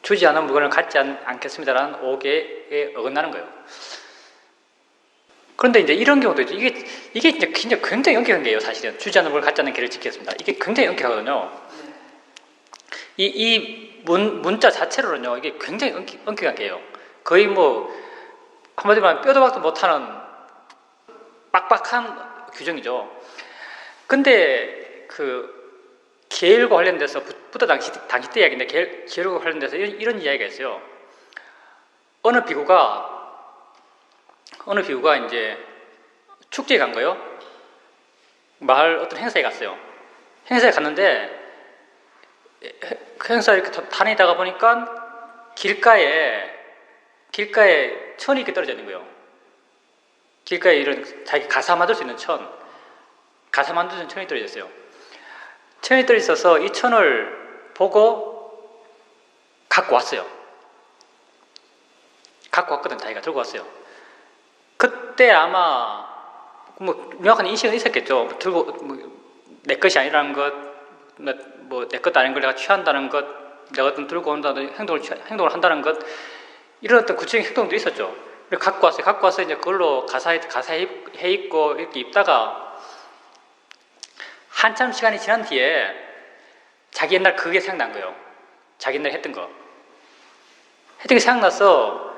주지 않은 물건을 갖지 않겠습니다라는 오계에 어긋나는 거예요. 그런데 이제 이런 경우도 있죠. 이게 이제 굉장히 엄격한 게예요, 사실은. 주지 않는 물건을 갖지 않는 계를 지키겠습니다. 이게 굉장히 엄격하거든요. 이 문자 자체로는요, 이게 굉장히 엄격한 게예요. 거의 뭐, 한마디로 말하면 뼈도 박도 못하는 빡빡한 규정이죠. 근데 계율과 관련돼서, 부터 당시 때 이야기인데, 계율과 관련돼서 이런 이야기가 있어요. 어느 비구가 이제 축제에 간 거예요. 마을 어떤 행사에 갔어요. 행사에 갔는데, 그 행사 이렇게 다니다가 보니까 길가에 천이 이렇게 떨어져 있는 거예요. 길가에 이런 자기 가사 만들 수 있는 천이 떨어져 있어요. 천이 떨어져 있어서 이 천을 보고 갖고 왔어요. 갖고 왔거든, 자기가 들고 왔어요. 그때 아마 뭐 명확한 인식은 있었겠죠. 내 것이 아니라는 것, 내 것도 아닌 걸 내가 취한다는 것, 내가 어떤 들고 온다는 행동을 한다는 것, 이런 어떤 구체적인 행동도 있었죠. 갖고 왔어요. 갖고 와서 이제 그걸로 가사에 해 입고 이렇게 입다가 한참 시간이 지난 뒤에 자기 옛날 그게 생각난 거예요. 자기 옛날에 했던 게 생각나서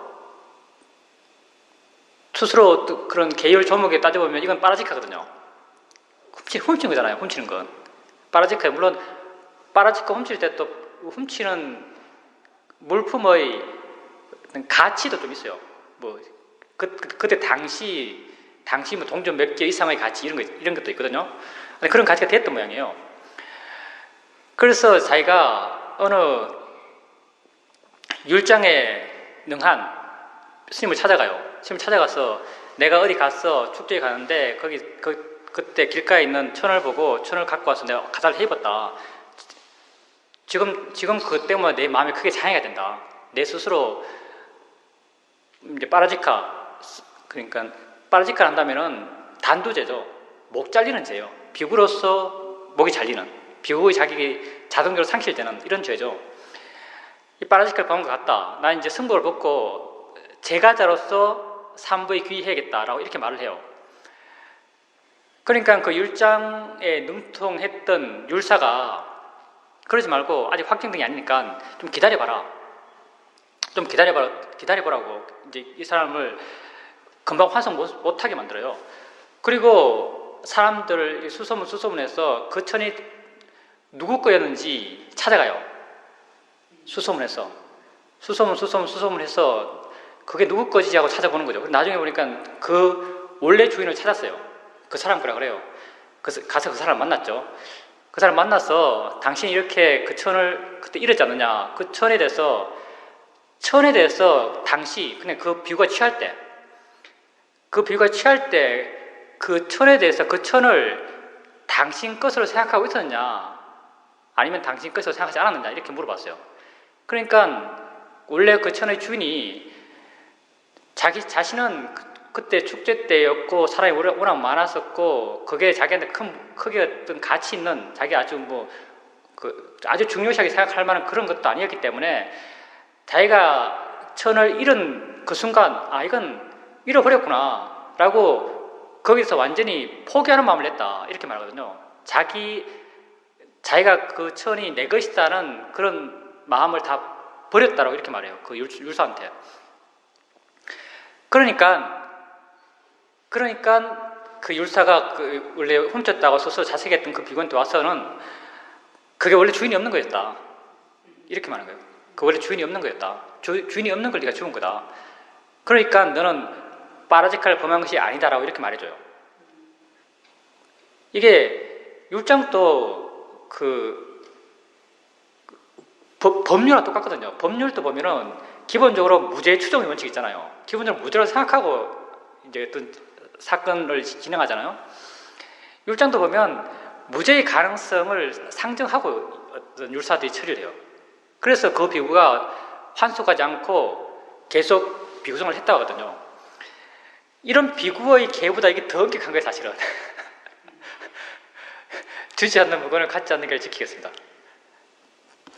스스로 그런 계열 조목에 따져보면 이건 빠라지카거든요. 훔친 거잖아요. 훔치는 건. 빠라지카, 물론 빠라지카 훔칠 때 또 훔치는 물품의 가치도 좀 있어요. 뭐 그때 당시 뭐 동전 몇 개 이상의 가치 이런 것도 있거든요. 그런 가치가 됐던 모양이에요. 그래서 자기가 어느 율장에 능한 스님을 찾아가요. 스님을 찾아가서 내가 어디 가서 축제에 가는데 그때 길가에 있는 천을 보고 천을 갖고 와서 내가 가사를 해 입었다. 지금 그것 때문에 내 마음이 크게 장애가 된다. 내 스스로 이제 그러니까 빠라지카를 한다면은 단두죄죠. 목 잘리는 죄요. 비구로서 목이 잘리는, 비구의 자격이 자동적으로 상실되는 이런 죄죠. 이 빠라지카를 범한 것 같다. 난 이제 승복을 벗고 제가자로서 삼부에 귀의해야겠다라고 이렇게 말을 해요. 그러니까 그 율장에 능통했던 율사가 그러지 말고 아직 확정된 게 아니니까 좀 기다려봐라. 기다려보라고 이제 이 사람을 금방 환송 못하게 만들어요. 그리고 사람들을 수소문해서 그 천이 누구 거였는지 찾아가요. 수소문해서 그게 누구 거지 하고 찾아보는 거죠. 나중에 보니까 그 원래 주인을 찾았어요. 그 사람 거라 그래요. 가서 그 사람을 만났죠. 그 사람 만나서 당신이 이렇게 그 천을 그때 잃었지 않느냐. 그 천에 대해서 당시 그냥 그 비유가 취할 때 그 천에 대해서 그 천을 당신 것으로 생각하고 있었느냐 아니면 당신 것으로 생각하지 않았느냐 이렇게 물어봤어요. 그러니까 원래 그 천의 주인이 자기 자신은 그때 축제 때였고 사람이 워낙 많았었고 그게 자기한테 크게 어떤 가치 있는 자기 아주 아주 중요시하게 생각할 만한 그런 것도 아니었기 때문에 자기가 천을 잃은 그 순간 이건 잃어버렸구나 라고 거기서 완전히 포기하는 마음을 냈다 이렇게 말하거든요. 자기가 그 천이 내 것이다는 그런 마음을 다 버렸다라고 이렇게 말해요. 그 율사한테. 그러니까 그 율사가 원래 훔쳤다고 스스로 자책했던 그 비구한테 와서는 그게 원래 주인이 없는 거였다 이렇게 말하는 거예요. 그 원래 주인이 없는 거였다. 주인이 없는 걸 네가 죽은 거다. 그러니까 너는 빠라지카를 범한 것이 아니다라고 이렇게 말해줘요. 이게 율장도 법률과 똑같거든요. 법률도 보면은 기본적으로 무죄 추정의 원칙이 있잖아요. 기본적으로 무죄를 생각하고 이제 어떤 사건을 진행하잖아요. 율장도 보면 무죄의 가능성을 상정하고 어떤 율사들이 처리를 해요. 그래서 그 비구가 환속하지 않고 계속 비구성을 했다고 하거든요. 이런 비구의 계보다 이게 더 엄격한 거예요, 사실은. 주지 않는 물건을 갖지 않는 걸 지키겠습니다.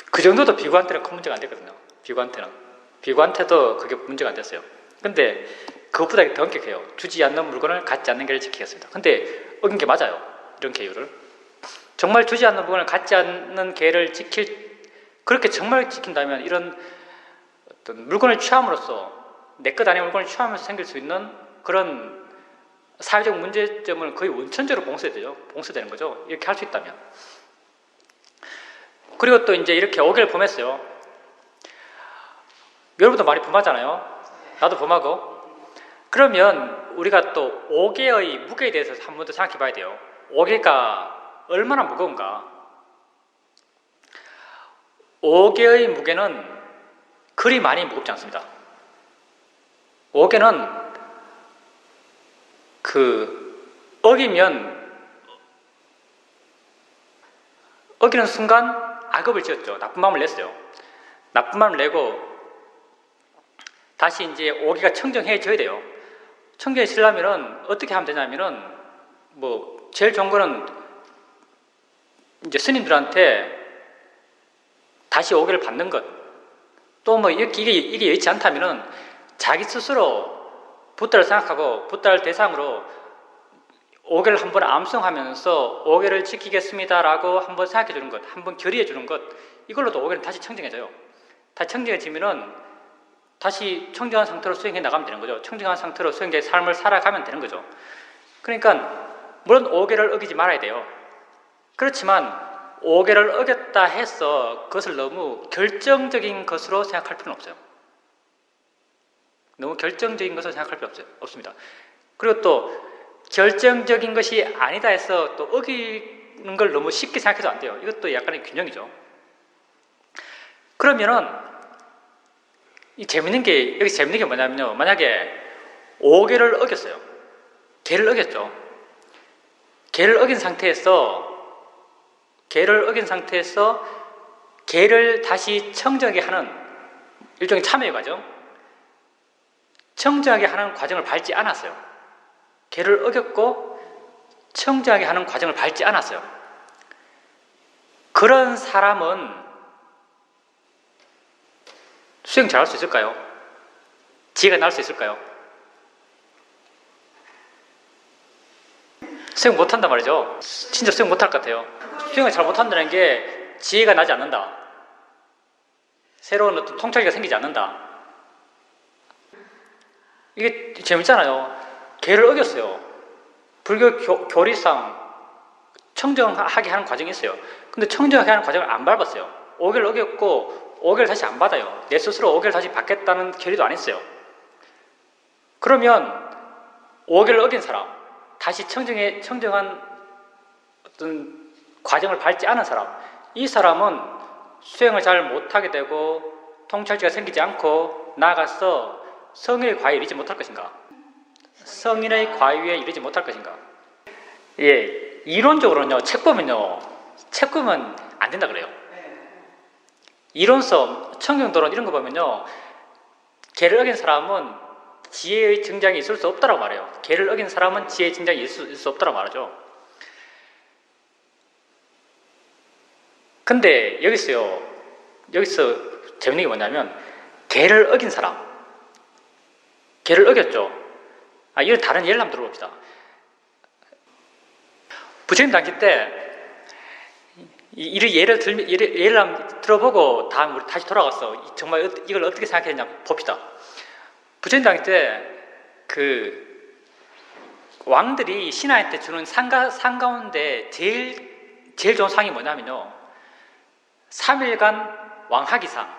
그 정도도 비구한테는 큰 문제가 안 되거든요. 비구한테도 그게 문제가 안 됐어요. 근데 그것보다 더 엄격해요. 주지 않는 물건을 갖지 않는 개를 지키겠습니다. 근데 어긴 게 맞아요. 이런 계율을. 정말 주지 않는 물건을 갖지 않는 개를 그렇게 정말 지킨다면 이런 어떤 물건을 취함으로써 내 것 아닌 물건을 취하면서 생길 수 있는 그런 사회적 문제점을 거의 원천적으로 봉쇄되는 거죠. 이렇게 할 수 있다면. 그리고 또 이제 이렇게 5개를 범했어요. 여러분도 많이 범하잖아요. 나도 범하고. 그러면 우리가 또 5개의 무게에 대해서 한 번 더 생각해 봐야 돼요. 5개가 얼마나 무거운가. 5개의 무게는 그리 많이 무겁지 않습니다. 5개는 어기는 순간 악업을 지었죠. 나쁜 마음을 냈어요. 나쁜 마음을 내고 다시 이제 5개가 청정해져야 돼요. 청정해지려면은 어떻게 하면 되냐면은 제일 좋은 거는 이제 스님들한테 다시 5개를 받는 것. 또 이게 여의치 않다면은 자기 스스로 붓다를 생각하고 붓다를 대상으로 5개를 한번 암송하면서 5개를 지키겠습니다라고 한번 생각해 주는 것, 한번 결의해 주는 것, 이걸로도 5개는 다시 청정해져요. 다시 청정해지면은 다시 청정한 상태로 수행해 나가면 되는 거죠. 청정한 상태로 수행자의 삶을 살아가면 되는 거죠. 그러니까 물론 5개를 어기지 말아야 돼요. 그렇지만 5개를 어겼다 해서 그것을 너무 결정적인 것으로 생각할 필요는 없어요. 너무 결정적인 것을 생각할 필요 없습니다. 그리고 또 결정적인 것이 아니다 해서 또 어기는 걸 너무 쉽게 생각해도 안 돼요. 이것도 약간의 균형이죠. 그러면은 여기서 재밌는 게 뭐냐면요. 만약에 5개를 어겼어요. 개를 어겼죠. 개를 어긴 상태에서 개를 다시 청정하게 하는 일종의 참여의 과정, 청정하게 하는 과정을 밟지 않았어요. 개를 어겼고 청정하게 하는 과정을 밟지 않았어요. 그런 사람은 수행 잘할 수 있을까요? 지혜가 날 수 있을까요? 수행 못한단 말이죠. 진짜 수행 못할 것 같아요. 수행을 잘 못한다는 게 지혜가 나지 않는다. 새로운 어떤 통찰기가 생기지 않는다. 이게 재밌잖아요. 개를 어겼어요. 불교 교리상 청정하게 하는 과정이 있어요. 근데 청정하게 하는 과정을 안 밟았어요. 5개를 어겼고 5개를 다시 안 받아요. 내 스스로 5개를 다시 받겠다는 결의도 안 했어요. 그러면 5개를 어긴 사람, 다시 청정한 어떤 과정을 밟지 않은 사람, 이 사람은 수행을 잘 못하게 되고 통찰지가 생기지 않고 나아가서 성인의 과위에 이르지 못할 것인가? 성인의 과위에 이르지 못할 것인가? 예, 이론적으로는요, 책 보면 안 된다 그래요. 이론서, 청경도론 이런 거 보면요, 개를 어긴 사람은 지혜의 증장이 있을 수 없다라고 말해요. 개를 어긴 사람은 지혜의 증장이 있을 수 없다라고 말하죠. 근데 여기서 재밌는 게 뭐냐면, 개를 어긴 사람, 개를 어겼죠. 이런 다른 예를 한번 들어봅시다. 부처님 당시 때 예를 한번 들어보고 다음 우리 다시 돌아가서 정말 이걸 어떻게 생각했냐 봅시다. 부처님 당시 때 왕들이 신하한테 주는 상 가운데 제일 좋은 상이 뭐냐면요, 3일간 왕하기상,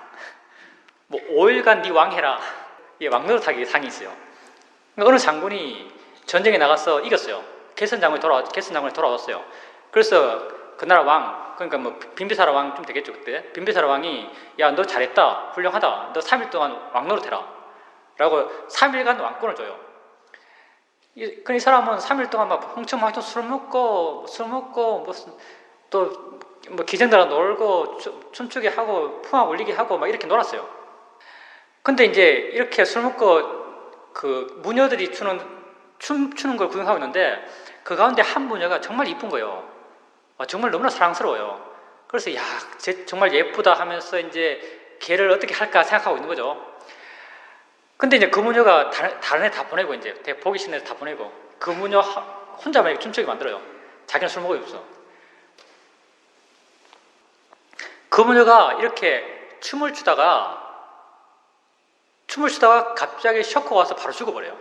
5일간 네 왕해라, 왕노릇하기 상이 있어요. 어느 장군이 전쟁에 나가서 이겼어요. 개선 장군이 돌아왔어요. 그래서 그 나라 왕, 그러니까 빈비사라 왕 좀 되겠죠 그때. 빈비사라 왕이 야, 너 잘했다, 훌륭하다, 너 3일 동안 왕노릇해라 라고 3일간 왕권을 줘요. 이 사람은 3일 동안 흥청망청 술 먹고 무슨 또 기생들하고 놀고 춤추게 하고 풍화 울리게 하고 이렇게 놀았어요. 근데 이제 이렇게 술 먹고 무녀들이 춤추는 걸 구경하고 있는데 그 가운데 한 무녀가 정말 이쁜 거예요. 정말 너무나 사랑스러워요. 그래서 쟤 정말 예쁘다 하면서 이제 걔를 어떻게 할까 생각하고 있는 거죠. 근데 이제 그 무녀가 다른 애 다 보내고 이제 보기 싫은 애 다 보내고 그 무녀 혼자만 이렇게 춤추게 만들어요. 자기는 술 먹어도 없어. 그 무녀가 이렇게 춤을 추다가 갑자기 쇼크가 와서 바로 죽어버려요.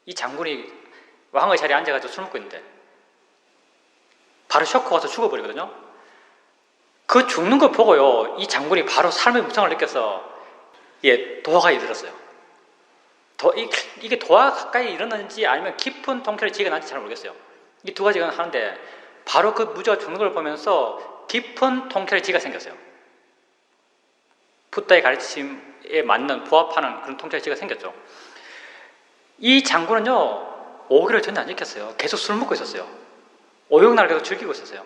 이 장군이 왕의 자리에 앉아가지고 술 먹고 있는데 바로 쇼크가 와서 죽어버리거든요. 그 죽는 걸 보고요, 이 장군이 바로 삶의 무상을 느껴서 도화가 이르렀어요. 이게 도화가 가까이 이르는지 아니면 깊은 통쾌를 지가 난지 잘 모르겠어요. 이 두 가지가 하는데 바로 그 무저가 죽는 걸 보면서 깊은 통쾌를 지가 생겼어요. 붓다의 가르침에 맞는 부합하는 그런 통쾌를 지가 생겼죠. 이 장군은요 5개월 전혀 안 지켰어요. 계속 술 먹고 있었어요. 오용날을 계속 즐기고 있었어요.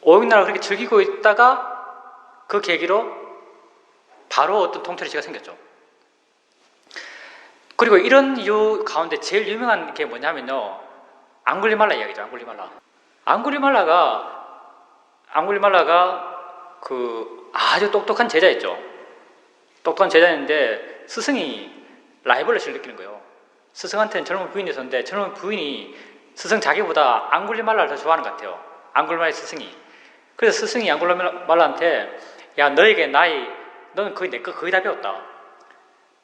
오용날을 그렇게 즐기고 있다가 그 계기로 바로 어떤 통쾌를 지가 생겼죠. 그리고 이런 이유 가운데 제일 유명한 게 뭐냐면요, 앙굴리말라 이야기죠. 앙굴리말라가 그 아주 똑똑한 제자였죠. 똑똑한 제자였는데 스승이 라이벌러시를 느끼는 거예요. 스승한테는 젊은 부인이 있었는데 젊은 부인이 스승 자기보다 앙굴리말라를 더 좋아하는 것 같아요. 앙굴리말라의 스승이. 그래서 스승이 앙굴리말라한테 야, 너는 거의 내 거 거의 다 배웠다.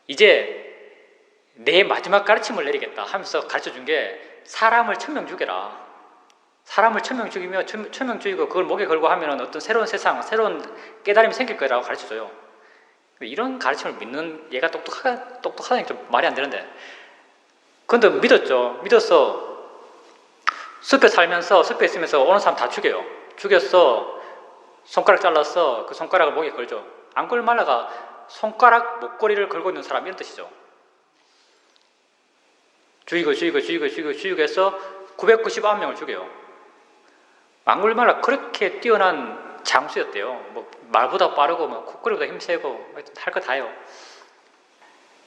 이제 내 마지막 가르침을 내리겠다 하면서 가르쳐준 게 사람을 1000명 죽여라. 사람을 1000명 죽이며 1000명 죽이고 그걸 목에 걸고 하면 어떤 새로운 세상, 새로운 깨달음이 생길 거라고 가르쳐줘요. 이런 가르침을 믿는 얘가 똑똑하다니 좀 말이 안 되는데. 근데 믿었죠. 믿었어. 숲에 살면서 숲에 있으면서 오는 사람 다 죽여요. 죽였어. 손가락 잘랐어. 그 손가락을 목에 걸죠. 앙굴리말라가 손가락 목걸이를 걸고 있는 사람 이런 뜻이죠. 죽이고 해서 999명을 죽여요. 앙굴리말라 그렇게 뛰어난 장수였대요. 뭐 말보다 빠르고 콧구리보다 힘세고 할 거 다 해요.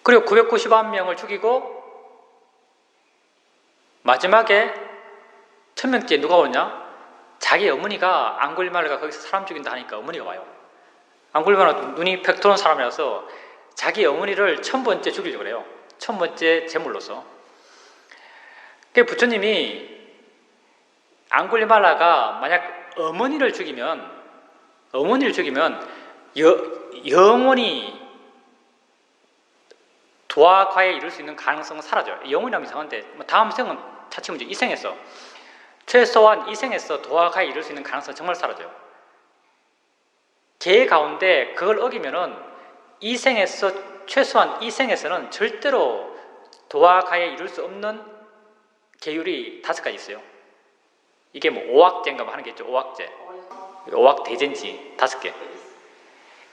그리고 999명을 죽이고 마지막에 1000명째 누가 오냐? 자기 어머니가 앙굴리말라가 거기서 사람 죽인다 하니까 어머니가 와요. 앙굴리말라 눈이 팩 도는 사람이라서 자기 어머니를 1000번째 죽이려고 그래요. 1000번째 제물로서. 그 부처님이 앙굴리말라가 만약 어머니를 죽이면 영원히 도화과에 이룰 수 있는 가능성은 사라져요. 영원이라면 이상한데 다음 생은 차치 문제 이생에서 최소한 이생에서 도화과에 이룰 수 있는 가능성은 정말 사라져요. 계 가운데 그걸 어기면은 최소한 이생에서는 절대로 도화과에 이룰 수 없는 계율이 5가지 있어요. 이게 뭐 오학제인가 뭐 하는 게 있죠. 오학대젠지 5개.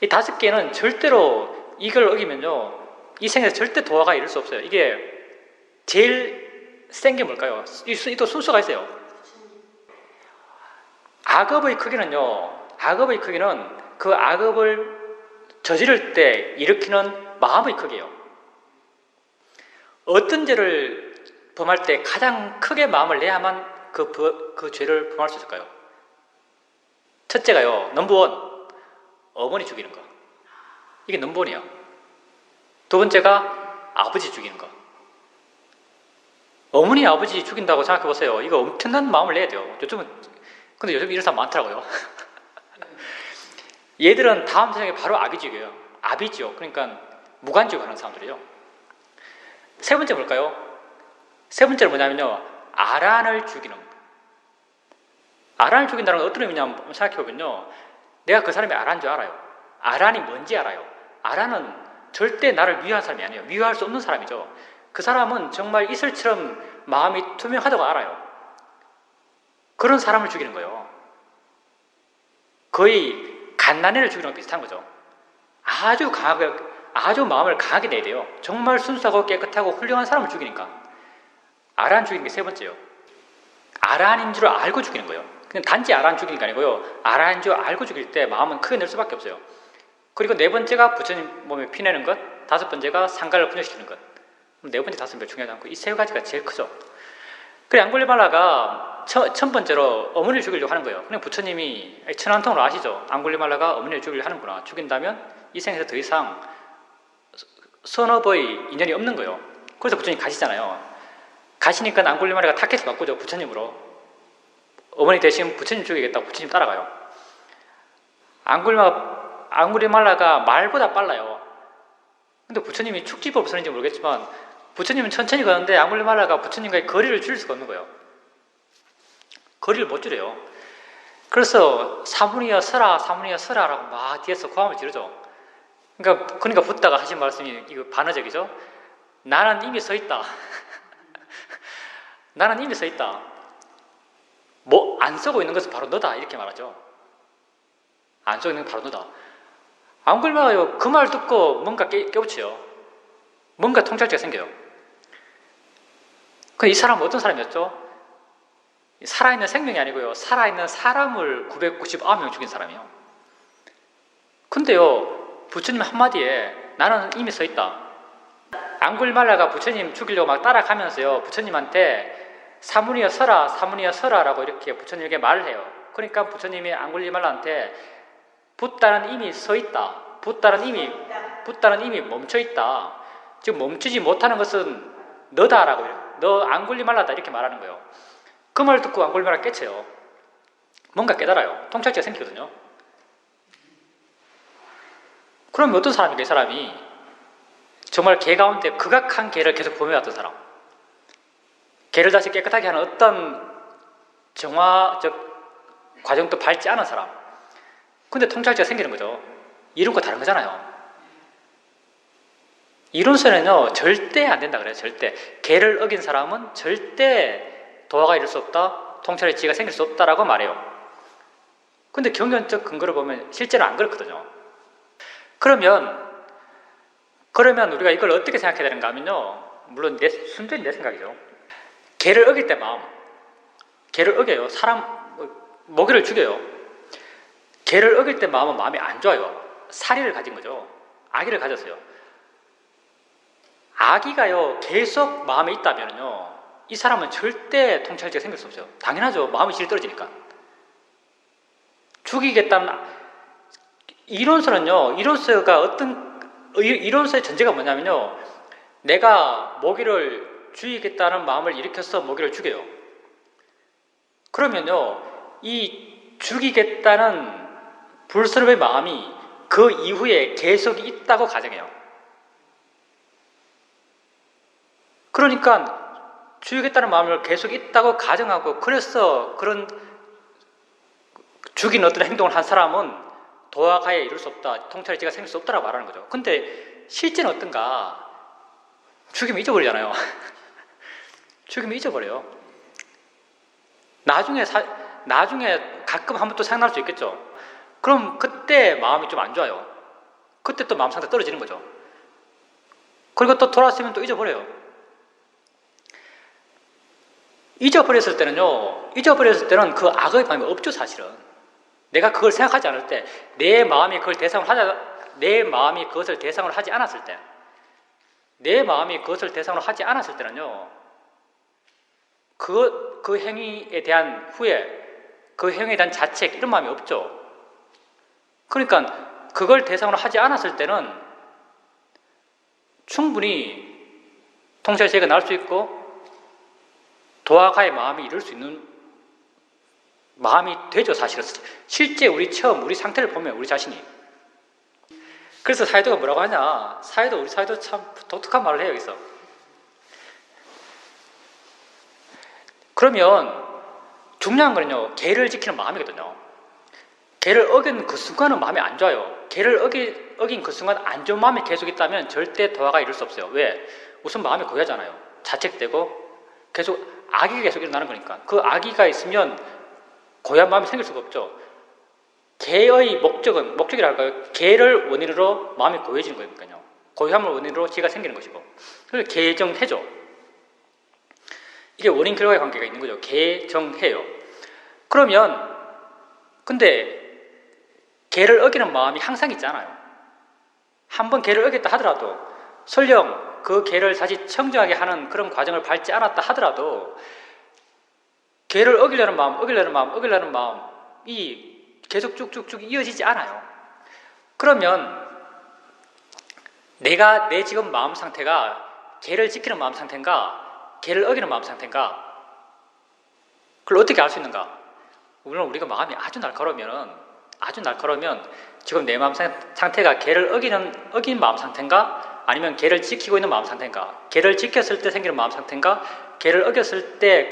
이 5개는 절대로 이걸 어기면요 이 생에서 절대 도화가 이룰 수 없어요. 이게 제일 센 게 뭘까요? 또 순서가 있어요. 악업의 크기는 그 악업을 저지를 때 일으키는 마음의 크기예요. 어떤 죄를 범할 때 가장 크게 마음을 내야만 그 죄를 범할 수 있을까요? 첫째가요, 넘버원, 어머니 죽이는 거. 이게 넘버원이에요. 두 번째가 아버지 죽이는 거. 어머니, 아버지 죽인다고 생각해 보세요. 이거 엄청난 마음을 내야 돼요. 근데 요즘 이런 사람 많더라고요. 얘들은 다음 세상에 바로 아비지옥이에요. 아비지옥. 그러니까 무간지옥 하는 사람들이에요. 세 번째 뭘까요? 세 번째는 뭐냐면요, 아란을 죽이는 거. 아란을 죽인다는 건 어떤 의미냐 한번 생각해보면요, 내가 그 사람이 아란인 줄 알아요. 아란이 뭔지 알아요. 아란은 절대 나를 미워하는 사람이 아니에요. 미워할 수 없는 사람이죠. 그 사람은 정말 이슬처럼 마음이 투명하다고 알아요. 그런 사람을 죽이는 거예요. 거의 갓난애를 죽이는 거 비슷한 거죠. 아주 마음을 강하게 내야 돼요. 정말 순수하고 깨끗하고 훌륭한 사람을 죽이니까. 아란 죽이는 게 세 번째예요. 아란인 줄 알고 죽이는 거예요. 그냥 단지 아란 죽이는 게 아니고요, 아란인 줄 알고 죽일 때 마음은 크게 낼 수밖에 없어요. 그리고 네 번째가 부처님 몸에 피내는 것, 다섯 번째가 상가를 분열시키는 것. 네 번째, 다섯 번째 중요하지 않고 이 세 가지가 제일 크죠. 그래, 앙굴리말라가 첫 번째로 어머니를 죽이려고 하는 거예요. 그냥 부처님이 천안통으로 아시죠? 앙굴리말라가 어머니를 죽이려고 하는구나. 죽인다면 이 생에서 더 이상 선업의 인연이 없는 거예요. 그래서 부처님 가시잖아요. 가시니까 앙굴리말라가 타켓을 바꾸죠. 부처님으로. 어머니 대신 부처님 죽이겠다고 부처님 따라가요. 앙굴리말라가 말보다 빨라요. 근데 부처님이 축지법 쓰는지 모르겠지만 부처님은 천천히 가는데 앙굴리말라가 부처님과의 거리를 줄일 수가 없는 거예요. 거리를 못 줄여요. 그래서 사무니여 서라 사무니여 서라라고 막 뒤에서 고함을 지르죠. 그러니까 붓다가 하신 말씀이 이거 반어적이죠. 나는 이미 서 있다. 나는 이미 서 있다. 뭐 안 쓰고 있는 것은 바로 너다 이렇게 말하죠. 안 쓰고 있는 건 바로 너다. 앙굴리말라가 그 말 듣고 뭔가 깨우쳐요. 뭔가 통찰지가 생겨요. 이 사람은 어떤 사람이었죠? 살아있는 생명이 아니고요. 살아있는 사람을 999명 죽인 사람이에요. 근데요, 부처님 한마디에 나는 이미 서 있다. 앙굴리말라가 부처님 죽이려고 막 따라가면서요, 부처님한테 사무니여 서라, 사무니여 서라라고 이렇게 부처님에게 말을 해요. 그러니까 부처님이 앙굴리말라한테 붓다는 이미 서 있다. 붓다는 이미 멈춰 있다. 지금 멈추지 못하는 것은 너다라고 해요. 너 앙굴리말라다 이렇게 말하는 거예요. 그 말 듣고 앙굴리말라가 깨쳐요. 뭔가 깨달아요. 통찰지가 생기거든요. 그럼 어떤 사람인가 이 사람이 정말 개 가운데 극악한 개를 계속 보며왔던 사람, 개를 다시 깨끗하게 하는 어떤 정화적 과정도 밟지 않은 사람. 근데 통찰지가 생기는 거죠. 이론과 다른 거잖아요. 이론서는요 절대 안 된다 그래요. 절대. 개를 어긴 사람은 절대 도화가 이룰 수 없다, 통찰의 지혜가 생길 수 없다라고 말해요. 근데 경전적 근거를 보면 실제는 안 그렇거든요. 그러면 우리가 이걸 어떻게 생각해야 되는가 하면요, 물론 순전히 내 생각이죠. 개를 어길 때 마음, 개를 어겨요. 사람 먹이를 죽여요. 개를 어길 때 마음이 안 좋아요. 사리를 가진 거죠. 악의를 가졌어요. 악의가요 계속 마음에 있다면요, 이 사람은 절대 통찰지가 생길 수 없어요. 당연하죠. 마음이 질이 떨어지니까. 죽이겠다는 이론서는요, 이론서의 전제가 뭐냐면요, 내가 모기를 죽이겠다는 마음을 일으켜서 모기를 죽여요. 그러면요, 이 죽이겠다는 불선의 마음이 그 이후에 계속 있다고 가정해요. 그러니까 죽이겠다는 마음을 계속 있다고 가정하고, 그래서 그런 죽인 어떤 행동을 한 사람은 도화가에 이룰 수 없다, 통찰의 지혜가 생길 수 없다라고 말하는 거죠. 근데 실제는 어떤가? 죽이면 잊어버리잖아요. 죽이면 잊어버려요. 나중에 가끔 한 번 또 생각날 수 있겠죠. 그럼 그때 마음이 좀 안 좋아요. 그때 또 마음 상태 떨어지는 거죠. 그리고 또 돌아왔으면 또 잊어버려요. 잊어버렸을 때는 그 악의 마음이 없죠, 사실은. 내가 그걸 생각하지 않을 때, 내 마음이 그것을 대상으로 하지 않았을 때, 때는요, 그 행위에 대한 후회, 그 행위에 대한 자책, 이런 마음이 없죠. 그러니까 그걸 대상으로 하지 않았을 때는 충분히 통찰의 지혜가 나올 수 있고, 도화가의 마음이 이룰 수 있는 마음이 되죠, 사실은. 실제 우리 상태를 보면 우리 자신이. 그래서 사이도가 뭐라고 하냐, 우리 사이도 참 독특한 말을 해요, 여기서. 그러면 중요한 거는요, 개를 지키는 마음이거든요. 개를 어긴 그 순간은 마음이 안 좋아요. 개를 어긴 그 순간 안 좋은 마음이 계속 있다면 절대 도화가 이룰 수 없어요. 왜? 우선 마음이 고야잖아요. 자책되고 계속 악의가 계속 일어나는 거니까. 그 악의가 있으면 고얀 마음이 생길 수가 없죠. 개의 목적이랄까요? 개를 원인으로 마음이 고여지는 거니까요. 고요함을 원인으로 지혜가 생기는 것이고. 그래서 개정해죠. 이게 원인 결과의 관계가 있는 거죠. 개정해요. 그러면 근데 개를 어기는 마음이 항상 있잖아요. 한번 개를 어겼다 하더라도, 설령 그 개를 다시 청정하게 하는 그런 과정을 밟지 않았다 하더라도 개를 어기려는 마음이 계속 쭉쭉쭉 이어지지 않아요. 그러면 내 지금 마음 상태가 개를 지키는 마음 상태인가, 개를 어기는 마음 상태인가, 그걸 어떻게 알 수 있는가? 물론 우리가 마음이 아주 날카로우면 지금 내 마음 상태가 개를 어긴 마음 상태인가, 아니면 개를 지키고 있는 마음 상태인가, 개를 지켰을 때 생기는 마음 상태인가, 개를 어겼을 때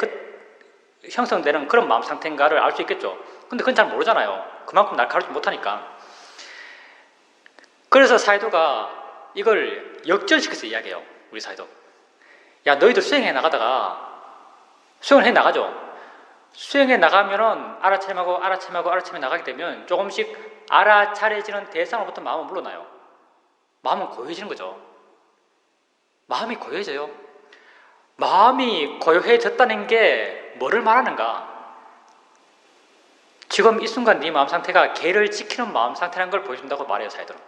형성되는 그런 마음 상태인가를 알 수 있겠죠. 근데 그건 잘 모르잖아요. 그만큼 날카롭지 못하니까. 그래서 사이도가 이걸 역전시켜서 이야기해요. 우리 사이도. 야, 너희들 수행해 나가다가, 수행을 해 나가죠. 수행해 나가면은 알아차림하고 나가게 되면 조금씩 알아차려지는 대상으로부터 마음은 물러나요. 마음은 고요해지는 거죠. 마음이 고요해져요. 마음이 고요해졌다는 게 뭐를 말하는가? 지금 이 순간 네 마음 상태가 개를 지키는 마음 상태라는 걸 보여준다고 말해요, 사이들은.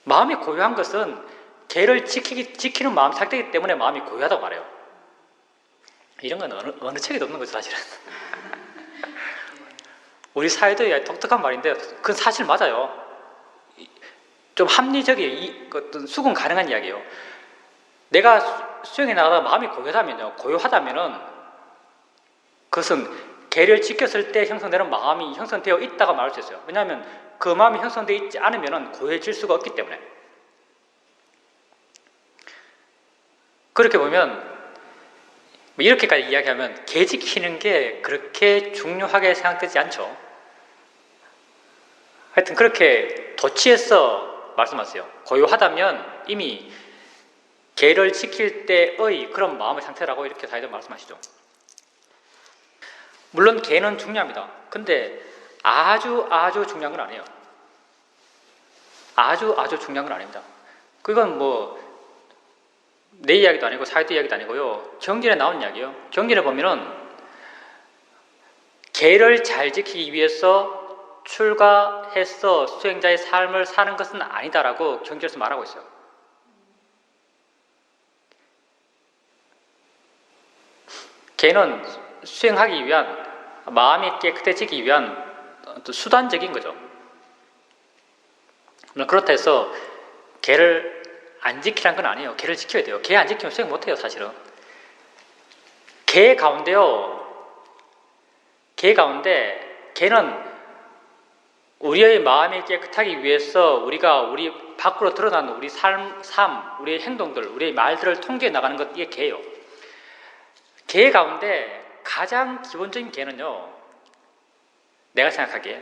마음이 고요한 것은 개를 지키는 마음 상태이기 때문에 마음이 고요하다고 말해요. 이런 건 어느 책에도 없는 거죠, 사실은. 우리 사회도의 독특한 말인데 그건 사실 맞아요. 좀 합리적인 어떤 수긍 가능한 이야기예요. 내가 수행해 나가다가 마음이 고요하다면은 그것은 개를 지켰을 때 형성되는 마음이 형성되어 있다고 말할 수 있어요. 왜냐하면 그 마음이 형성되어 있지 않으면 고요해질 수가 없기 때문에. 그렇게 보면 이렇게까지 이야기하면 개 지키는 게 그렇게 중요하게 생각되지 않죠. 하여튼 그렇게 도취해서 말씀하세요. 고요하다면 이미 개를 지킬 때의 그런 마음의 상태라고 이렇게 다들 말씀하시죠. 물론 개는 중요합니다. 근데 아주 중요한 건 아니에요. 아주 중요한 건 아닙니다. 그건 뭐 내 이야기도 아니고 사회도 이야기도 아니고요. 경전에 나온 이야기예요. 경전에 보면은 개를 잘 지키기 위해서 출가해서 수행자의 삶을 사는 것은 아니다라고 경전에서 말하고 있어요. 개는 수행하기 위한, 마음이 깨끗해지기 위한 수단적인 거죠. 그렇다 해서 개를 안 지키란 건 아니에요. 개를 지켜야 돼요. 개 안 지키면 수행 못해요, 사실은. 개 가운데 개는 우리의 마음이 깨끗하기 위해서 우리 밖으로 드러나는 우리 삶, 우리의 행동들, 우리의 말들을 통제해 나가는 것, 이게 개예요. 개 가운데 가장 기본적인 개는요, 내가 생각하기에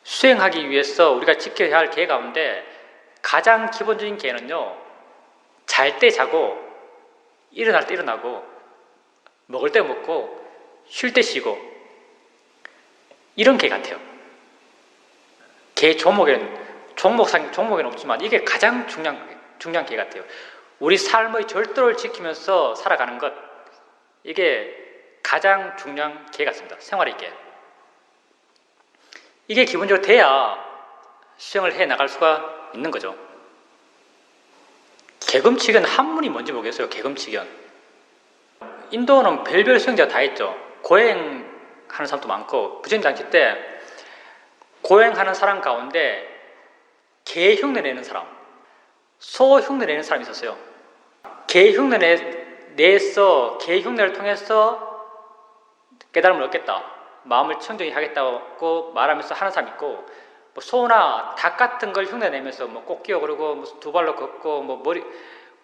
수행하기 위해서 우리가 지켜야 할 개 가운데 가장 기본적인 개는요, 잘 때 자고 일어날 때 일어나고 먹을 때 먹고 쉴 때 쉬고 이런 개 같아요. 개 종목에는 없지만 이게 가장 중요한 개 같아요. 우리 삶의 절도를 지키면서 살아가는 것, 이게 가장 중요한 개 같습니다. 생활의 개. 이게 기본적으로 돼야 수행을 해 나갈 수가 있는 거죠. 개금치견 한문이 뭔지 모르겠어요. 개금치견. 인도는 별별 수행자가 다 있죠. 고행하는 사람도 많고, 부처님장치 때 고행하는 사람 가운데 개 흉내 내는 사람, 소 흉내 내는 사람이 있었어요. 개 흉내 내서 개 흉내를 통해서 깨달음을 얻겠다, 마음을 청정히 하겠다고 말하면서 하는 사람이 있고, 뭐 소나 닭 같은 걸 흉내내면서 뭐 꼭 끼어 그러고 뭐 두 발로 걷고 뭐 머리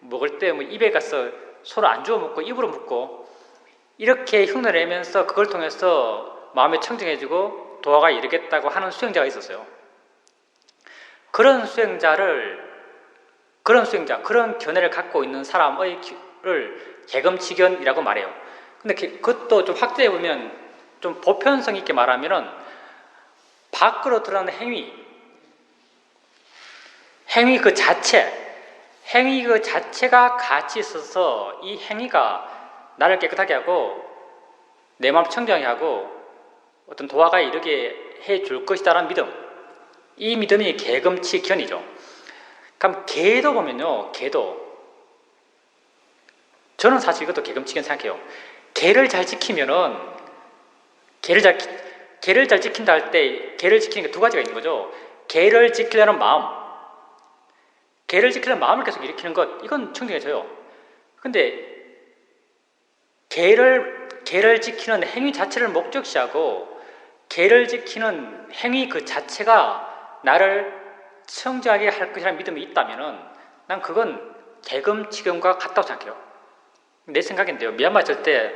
먹을 때 뭐 입에 가서 손을 안 주워 먹고 입으로 먹고 이렇게 흉내내면서 그걸 통해서 마음이 청정해지고 도화가 이르겠다고 하는 수행자가 있었어요. 그런 견해를 갖고 있는 사람을 개금치견이라고 말해요. 근데 그것도 좀 확대해 보면, 좀 보편성 있게 말하면은 밖으로 드러나는 행위 그 자체가 가치 있어서 이 행위가 나를 깨끗하게 하고 내 마음 청정하게 하고 어떤 도화가 이르게 해줄 것이다라는 믿음, 이 믿음이 개금치견이죠. 그럼 개도 보면요, 개도 저는 사실 이것도 개금치기는 생각해요. 개를 잘 지키면은 개를 잘 지킨다 할 때 개를 지키는 게 두 가지가 있는 거죠. 개를 지키려는 마음, 개를 지키려는 마음을 계속 일으키는 것, 이건 청정해져요. 근데 개를 지키는 행위 자체를 목적시하고 개를 지키는 행위 그 자체가 나를 청정하게 할 것이라는 믿음이 있다면은 난 그건 개금치경과 같다고 생각해요. 내 생각인데요. 미얀마 있을 때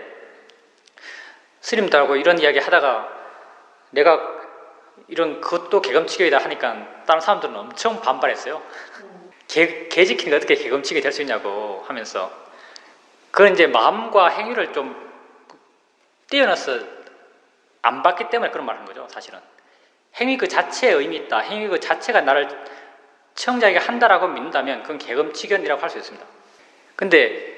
스님들하고 이런 이야기 하다가 내가 이런 그것도 개금치경이다 하니까 다른 사람들은 엄청 반발했어요. 개 지키는 게 어떻게 개금치경이 될 수 있냐고 하면서, 그건 이제 마음과 행위를 좀 떼어놔서 안 봤기 때문에 그런 말을 하는 거죠. 사실은 행위 그 자체에 의미 있다, 행위 그 자체가 나를 청정하게 한다라고 믿는다면 그건 개금치견이라고 할 수 있습니다. 근데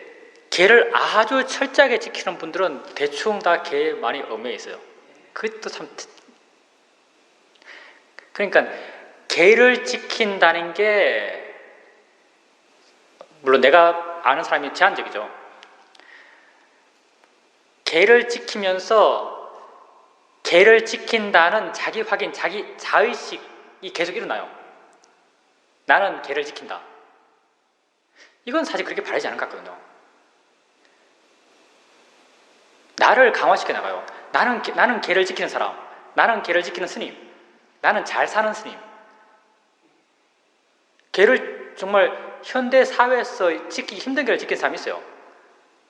개를 아주 철저하게 지키는 분들은 대충 다 개에 많이 얽매여 있어요. 그것도 참, 그러니까 개를 지킨다는 게 물론 내가 아는 사람이 제한적이죠. 개를 지키면서 개를 지킨다는 자기 확인, 자기 자의식이 계속 일어나요. 나는 개를 지킨다. 이건 사실 그렇게 바라지 않은 것 같거든요. 나를 강화시켜 나가요. 나는 개를 지키는 사람, 나는 개를 지키는 스님, 나는 잘 사는 스님. 개를 정말 현대 사회에서 지키기 힘든 개를 지키는 사람이 있어요.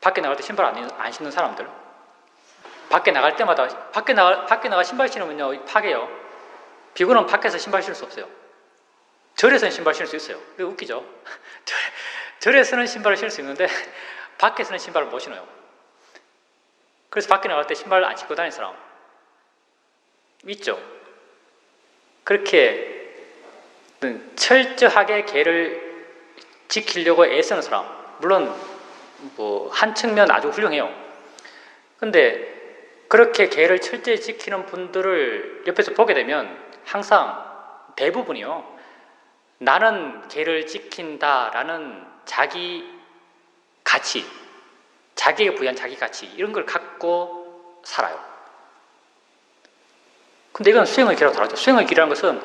밖에 나갈 때 신발 안 신는 사람들. 밖에 나갈 때마다 밖에 나가 신발 신으면요 파괴요. 비구는 밖에서 신발 신을 수 없어요. 절에서는 신발 신을 수 있어요. 이거 웃기죠? 절에서는 신발을 신을 수 있는데 밖에서는 신발을 못 신어요. 그래서 밖에 나갈 때 신발 안 신고 다니는 사람 있죠? 그렇게 철저하게 개를 지키려고 애쓰는 사람, 물론 뭐 한 측면 아주 훌륭해요. 근데 그렇게 개를 철저히 지키는 분들을 옆에서 보게 되면 항상 대부분이요, 나는 개를 지킨다라는 자기 가치, 자기에게 부여한 자기 가치, 이런 걸 갖고 살아요. 근데 이건 수행의 길하고 다르죠. 수행의 길이라는 것은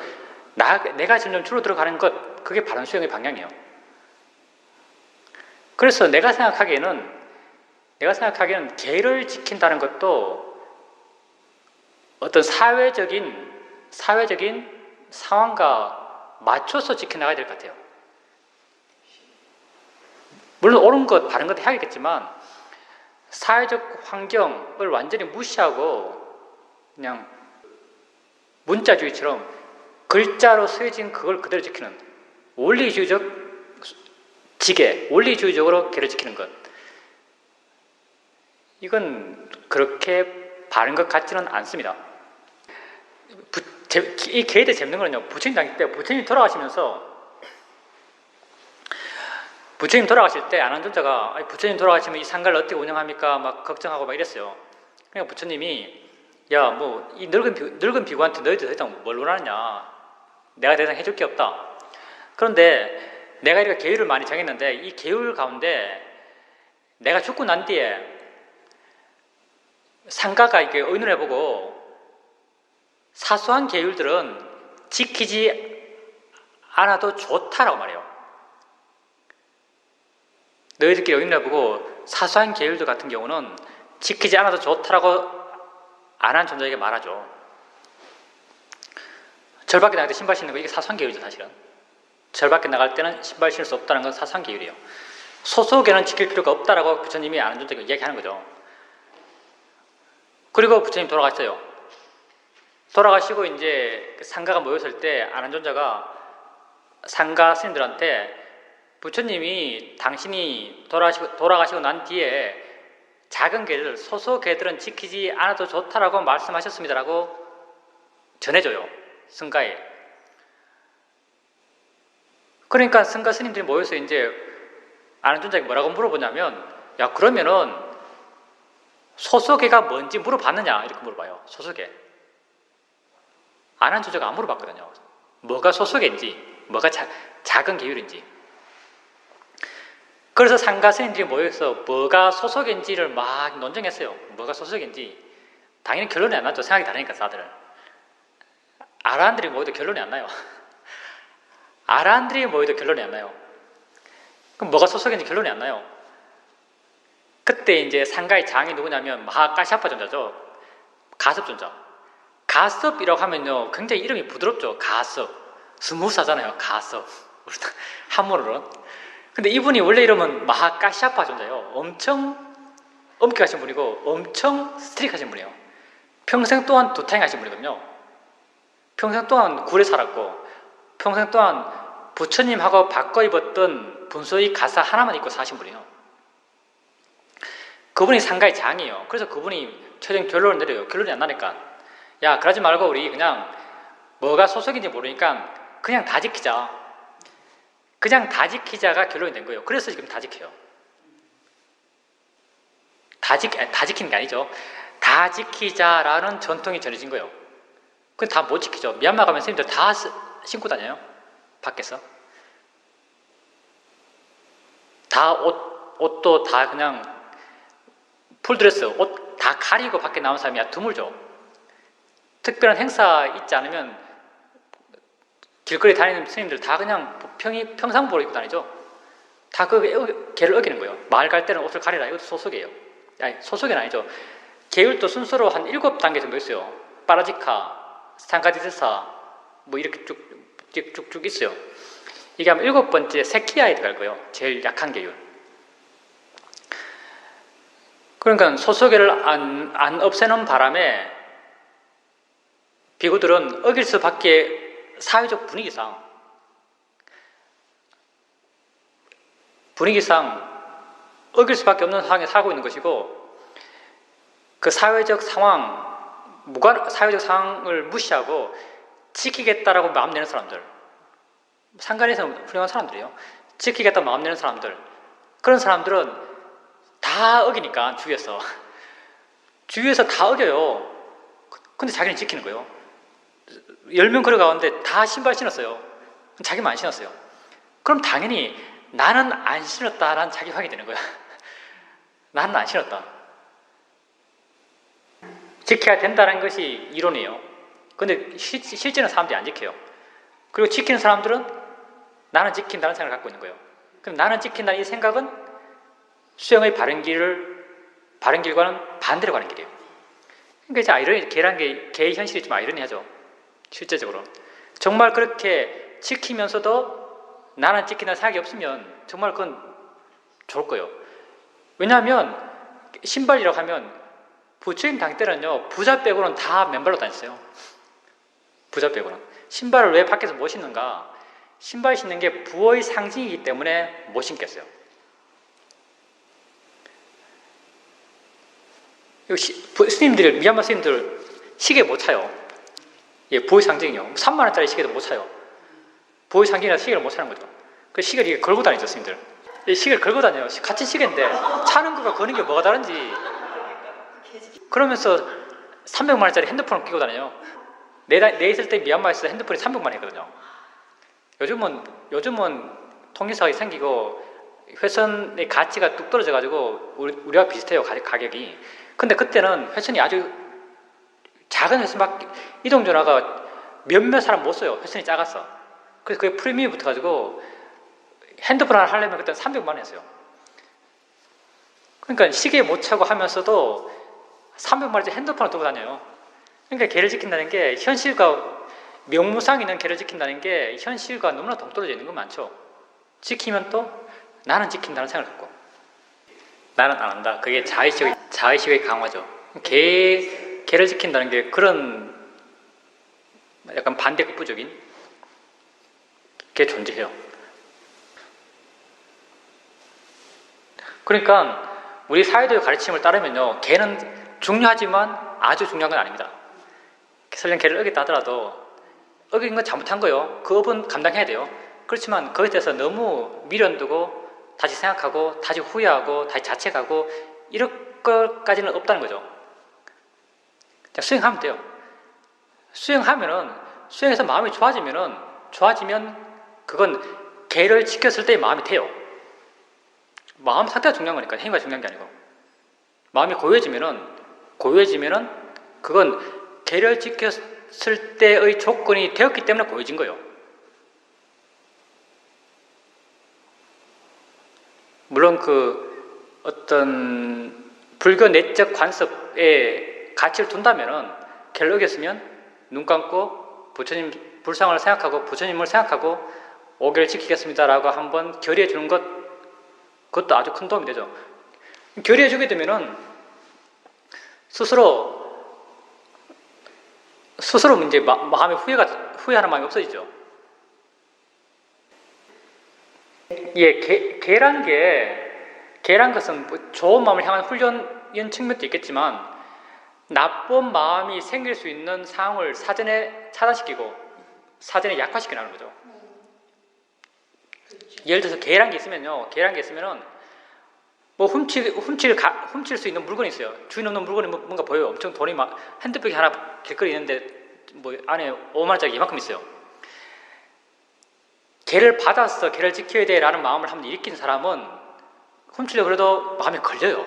내가 점점 줄어들어가는 것, 그게 바른 수행의 방향이에요. 그래서 내가 생각하기에는 개를 지킨다는 것도 어떤 사회적인 상황과 맞춰서 지켜나가야 될 것 같아요. 물론 옳은 것, 바른 것 해야겠지만 사회적 환경을 완전히 무시하고 그냥 문자주의처럼 글자로 쓰여진 그걸 그대로 지키는 원리주의적 지계, 원리주의적으로 개를 지키는 것, 이건 그렇게 바른 것 같지는 않습니다. 이 개에 대해 재밌는 거는요, 부처님 당시 때 부처님 돌아가실 때 아난존자가 부처님 돌아가시면 이 상가를 어떻게 운영합니까? 막 걱정하고 막 이랬어요. 그러니까 부처님이 야, 뭐 이 늙은 비구한테 너희들 더 이상 뭘 원하느냐? 내가 더 이상 해줄 게 없다. 그런데 내가 이렇게 계율을 많이 정했는데 이 계율 가운데 내가 죽고 난 뒤에 상가가 이렇게 의논해보고 사소한 계율들은 지키지 않아도 좋다라고 말해요. 너희들끼리 의논해보고 사소한 계율들 같은 경우는 지키지 않아도 좋다라고 안 한 존재에게 말하죠. 절 밖에 나갈 때 신발 신는 거, 이게 사소한 계율이죠. 사실은 절 밖에 나갈 때는 신발 신을 수 없다는 건 사소한 계율이에요. 소속에는 지킬 필요가 없다라고 부처님이 아는 존재에게 이야기하는 거죠. 그리고 부처님 돌아가셨어요. 돌아가시고 이제 상가가 모였을 때 아난존자가 상가 스님들한테 부처님이 당신이 돌아가시고 난 뒤에 작은 개들, 소소 개들은 지키지 않아도 좋다라고 말씀하셨습니다라고 전해줘요. 승가에. 그러니까 승가 스님들이 모여서 이제 아난존자에게 뭐라고 물어보냐면, 야, 그러면은 소소개가 뭔지 물어봤느냐? 이렇게 물어봐요. 소소개. 아난존자가 안 물어봤거든요. 뭐가 소소개인지, 뭐가 작은 계율인지. 그래서 상가 스님들이 모여서 뭐가 소속인지를 막 논쟁했어요. 뭐가 소속인지. 당연히 결론이 안 났죠. 생각이 다르니까 다들. 아라한들이 모여도 결론이 안 나요. 아라한들이 모여도 결론이 안 나요. 그럼 뭐가 소속인지 결론이 안 나요. 그때 이제 상가의 장이 누구냐면 마하까시아파 존자죠. 가섭 존자. 가섭이라고 하면요, 굉장히 이름이 부드럽죠. 가섭. 스무스하잖아요. 가섭. 한문으로는. 근데 이분이 원래 이름은 마하까시아파 존자예요. 엄청 엄격하신 분이고 엄청 스트릭하신 분이에요. 평생 동안 도탕하신 분이거든요. 평생 동안 굴에 살았고 평생 동안 부처님하고 바꿔 입었던 분소의 가사 하나만 입고 사신 분이에요. 그분이 상가의 장이에요. 그래서 그분이 최종 결론을 내려요. 결론이 안 나니까 야, 그러지 말고 우리 그냥 뭐가 소속인지 모르니까 그냥 다 지키자. 그냥 다 지키자가 결론이 된 거예요. 그래서 지금 다 지켜요. 다 지키는 게 아니죠. 다 지키자라는 전통이 전해진 거예요. 그건 다 못 지키죠. 미얀마 가면 선생님들 다 신고 다녀요. 밖에서. 다 옷도 다 그냥 풀드레스, 옷 다 가리고 밖에 나온 사람이 드물죠. 특별한 행사 있지 않으면 길거리 다니는 스님들 다 그냥 평상복으로 입고 다니죠. 다 그 계를 어기는 거예요. 마을 갈 때는 옷을 가리라. 이것도 소속이에요. 아니, 소속은 아니죠. 계율도 순서로 한 7단계 정도 있어요. 파라지카, 상가디드사, 뭐 이렇게 쭉쭉 있어요. 이게 아마 7번째 세키야에 들어갈 거예요. 제일 약한 계율. 그러니까 소속계를 안 없애는 바람에 비구들은 어길 수밖에 사회적 분위기상 어길 수밖에 없는 상황에 살고 있는 것이고 그 사회적 상황을 무시하고 지키겠다라고 마음 내는 사람들, 상관에서 훌륭한 사람들이에요. 지키겠다 마음 내는 사람들, 그런 사람들은 다 어기니까 주위에서 다 어겨요. 근데 자기는 지키는 거예요. 10명 걸어가는데 다 신발 신었어요. 자기만 안 신었어요. 그럼 당연히 나는 안 신었다라는 자기 확인이 되는 거야. 나는 안 신었다. 지켜야 된다는 것이 이론이에요. 근데 실제는 사람들이 안 지켜요. 그리고 지키는 사람들은 나는 지킨다는 생각을 갖고 있는 거예요. 그럼 나는 지킨다는 이 생각은 수행의 바른 길과는 반대로 가는 길이에요. 그러니까 이제 개의 현실이 좀 아이러니하죠. 실제적으로. 정말 그렇게 지키면서도 나는 지킨다는 생각이 없으면 정말 그건 좋을 거예요. 왜냐하면 신발이라고 하면 부처님 당시 때는요, 부자 빼고는 다 맨발로 다녔어요. 부자 빼고는. 신발을 왜 밖에서 못 신는가? 신발 신는 게 부의 상징이기 때문에 못 신겠어요. 스님들, 미얀마 스님들 시계 못 차요. 예, 부의 상징이요. 3만 원짜리 시계도 못 차요. 부의 상징이라 시계를 못 차는 거죠. 그 시계를 이렇게 걸고 다니죠, 스님들. 이 시계를 걸고 다녀요. 같은 시계인데 차는 거가 거는 게 뭐가 다른지. 그러면서 300만 원짜리 핸드폰을 끼고 다녀요. 내 있을 때 미얀마에서 핸드폰이 300만 원이거든요. 요즘은 통일사가 생기고 회선의 가치가 뚝 떨어져가지고 우리와 비슷해요, 가격이. 근데 그때는 회선이 아주 작은 회선밖에, 이동전화가 몇몇 사람 못 써요. 회선이 작았어. 그래서 그게 프리미엄이 붙어가지고 핸드폰 하나 하려면 그때는 300만 원이었어요. 그러니까 시계 못 차고 하면서도 300만 원짜리 핸드폰을 두고 다녀요. 그러니까 개를 지킨다는 게 현실과, 명무상 있는 개를 지킨다는 게 현실과 너무나 동떨어져 있는 건 많죠. 지키면 또 나는 지킨다는 생각을 갖고 나는 안 한다. 그게 자의식의 강화죠. 개를 지킨다는 게 그런 약간 반대급부적인 게 존재해요. 그러니까 우리 사회도의 가르침을 따르면요, 개는 중요하지만 아주 중요한 건 아닙니다. 설령 개를 어겼다 하더라도 어긴 건 잘못한 거예요. 그 업은 감당해야 돼요. 그렇지만 거기에 대해서 너무 미련두고 다시 생각하고 다시 후회하고 다시 자책하고 이럴 것까지는 없다는 거죠. 수행하면 돼요. 수행해서 마음이 좋아지면 그건 개를 지켰을 때 마음이 돼요. 마음 상태가 중요한 거니까 행위가 중요한 게 아니고. 마음이 고요해지면은 그건 계를 지켰을 때의 조건이 되었기 때문에 고요해진 거예요. 물론 그 어떤 불교 내적 관습에 가치를 둔다면은 계를 어겼으면 눈 감고 부처님 불상을 생각하고 부처님을 생각하고 5개를 지키겠습니다라고 한번 결의해 주는 그것도 아주 큰 도움이 되죠. 결의해 주게 되면은 스스로 이제 마음에 후회하는 마음이 없어지죠. 예, 계란 것은 뭐 좋은 마음을 향한 훈련인 측면도 있겠지만 나쁜 마음이 생길 수 있는 상황을 사전에 차단시키고 사전에 약화시키는 거죠. 예를 들어서 계란 게 있으면은 뭐 훔칠 수 있는 물건이 있어요. 주인 없는 물건이 뭔가 보여요. 엄청 돈이 막 핸드백이 하나 길거리 있는데 뭐 안에 5만 원짜리 이만큼 있어요. 걔를 받아서 걔를 지켜야 돼라는 마음을 한번 일으킨 사람은 훔치려고 그래도 마음에 걸려요.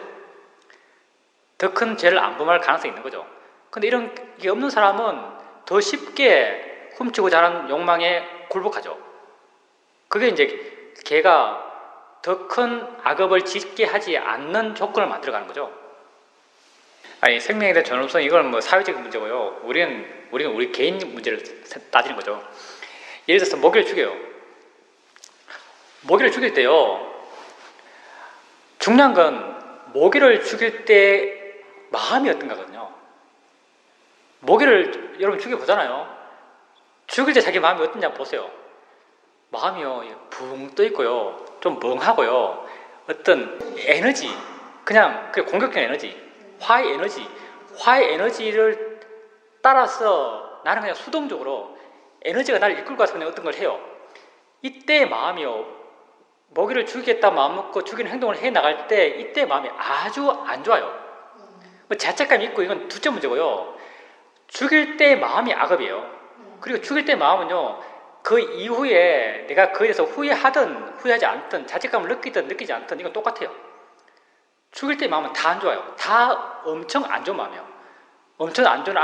더 큰 죄를 안 범할 가능성이 있는 거죠. 근데 이런 게 없는 사람은 더 쉽게 훔치고자 하는 욕망에 굴복하죠. 그게 이제 걔가 더 큰 악업을 짓게 하지 않는 조건을 만들어가는 거죠. 아니, 생명에 대한 존엄성, 이건 뭐 사회적인 문제고요. 우리는 우리 개인 문제를 따지는 거죠. 예를 들어서 모기를 죽여요. 모기를 죽일 때요, 중요한 건 모기를 죽일 때 마음이 어떤가거든요. 모기를 여러분 죽여보잖아요. 죽일 때 자기 마음이 어떤지 한번 보세요. 마음이요, 붕 떠 있고요, 좀 멍하고요, 어떤 에너지, 그냥 공격적인 에너지, 화의 에너지를 따라서 나는 그냥 수동적으로 에너지가 나를 이끌고 가서 그냥 어떤 걸 해요. 이때 마음이요, 모기를 죽이겠다 마음 먹고 죽이는 행동을 해 나갈 때 이때 마음이 아주 안 좋아요. 뭐 자책감이 있고 이건 둘째 문제고요. 죽일 때 마음이 악업이에요. 그리고 죽일 때 마음은요, 그 이후에 내가 그에 대해서 후회하든 후회하지 않든 자책감을 느끼든 느끼지 않든 이건 똑같아요. 죽일 때 마음은 다 안 좋아요. 다 엄청 안 좋은 마음이에요. 엄청 안 좋은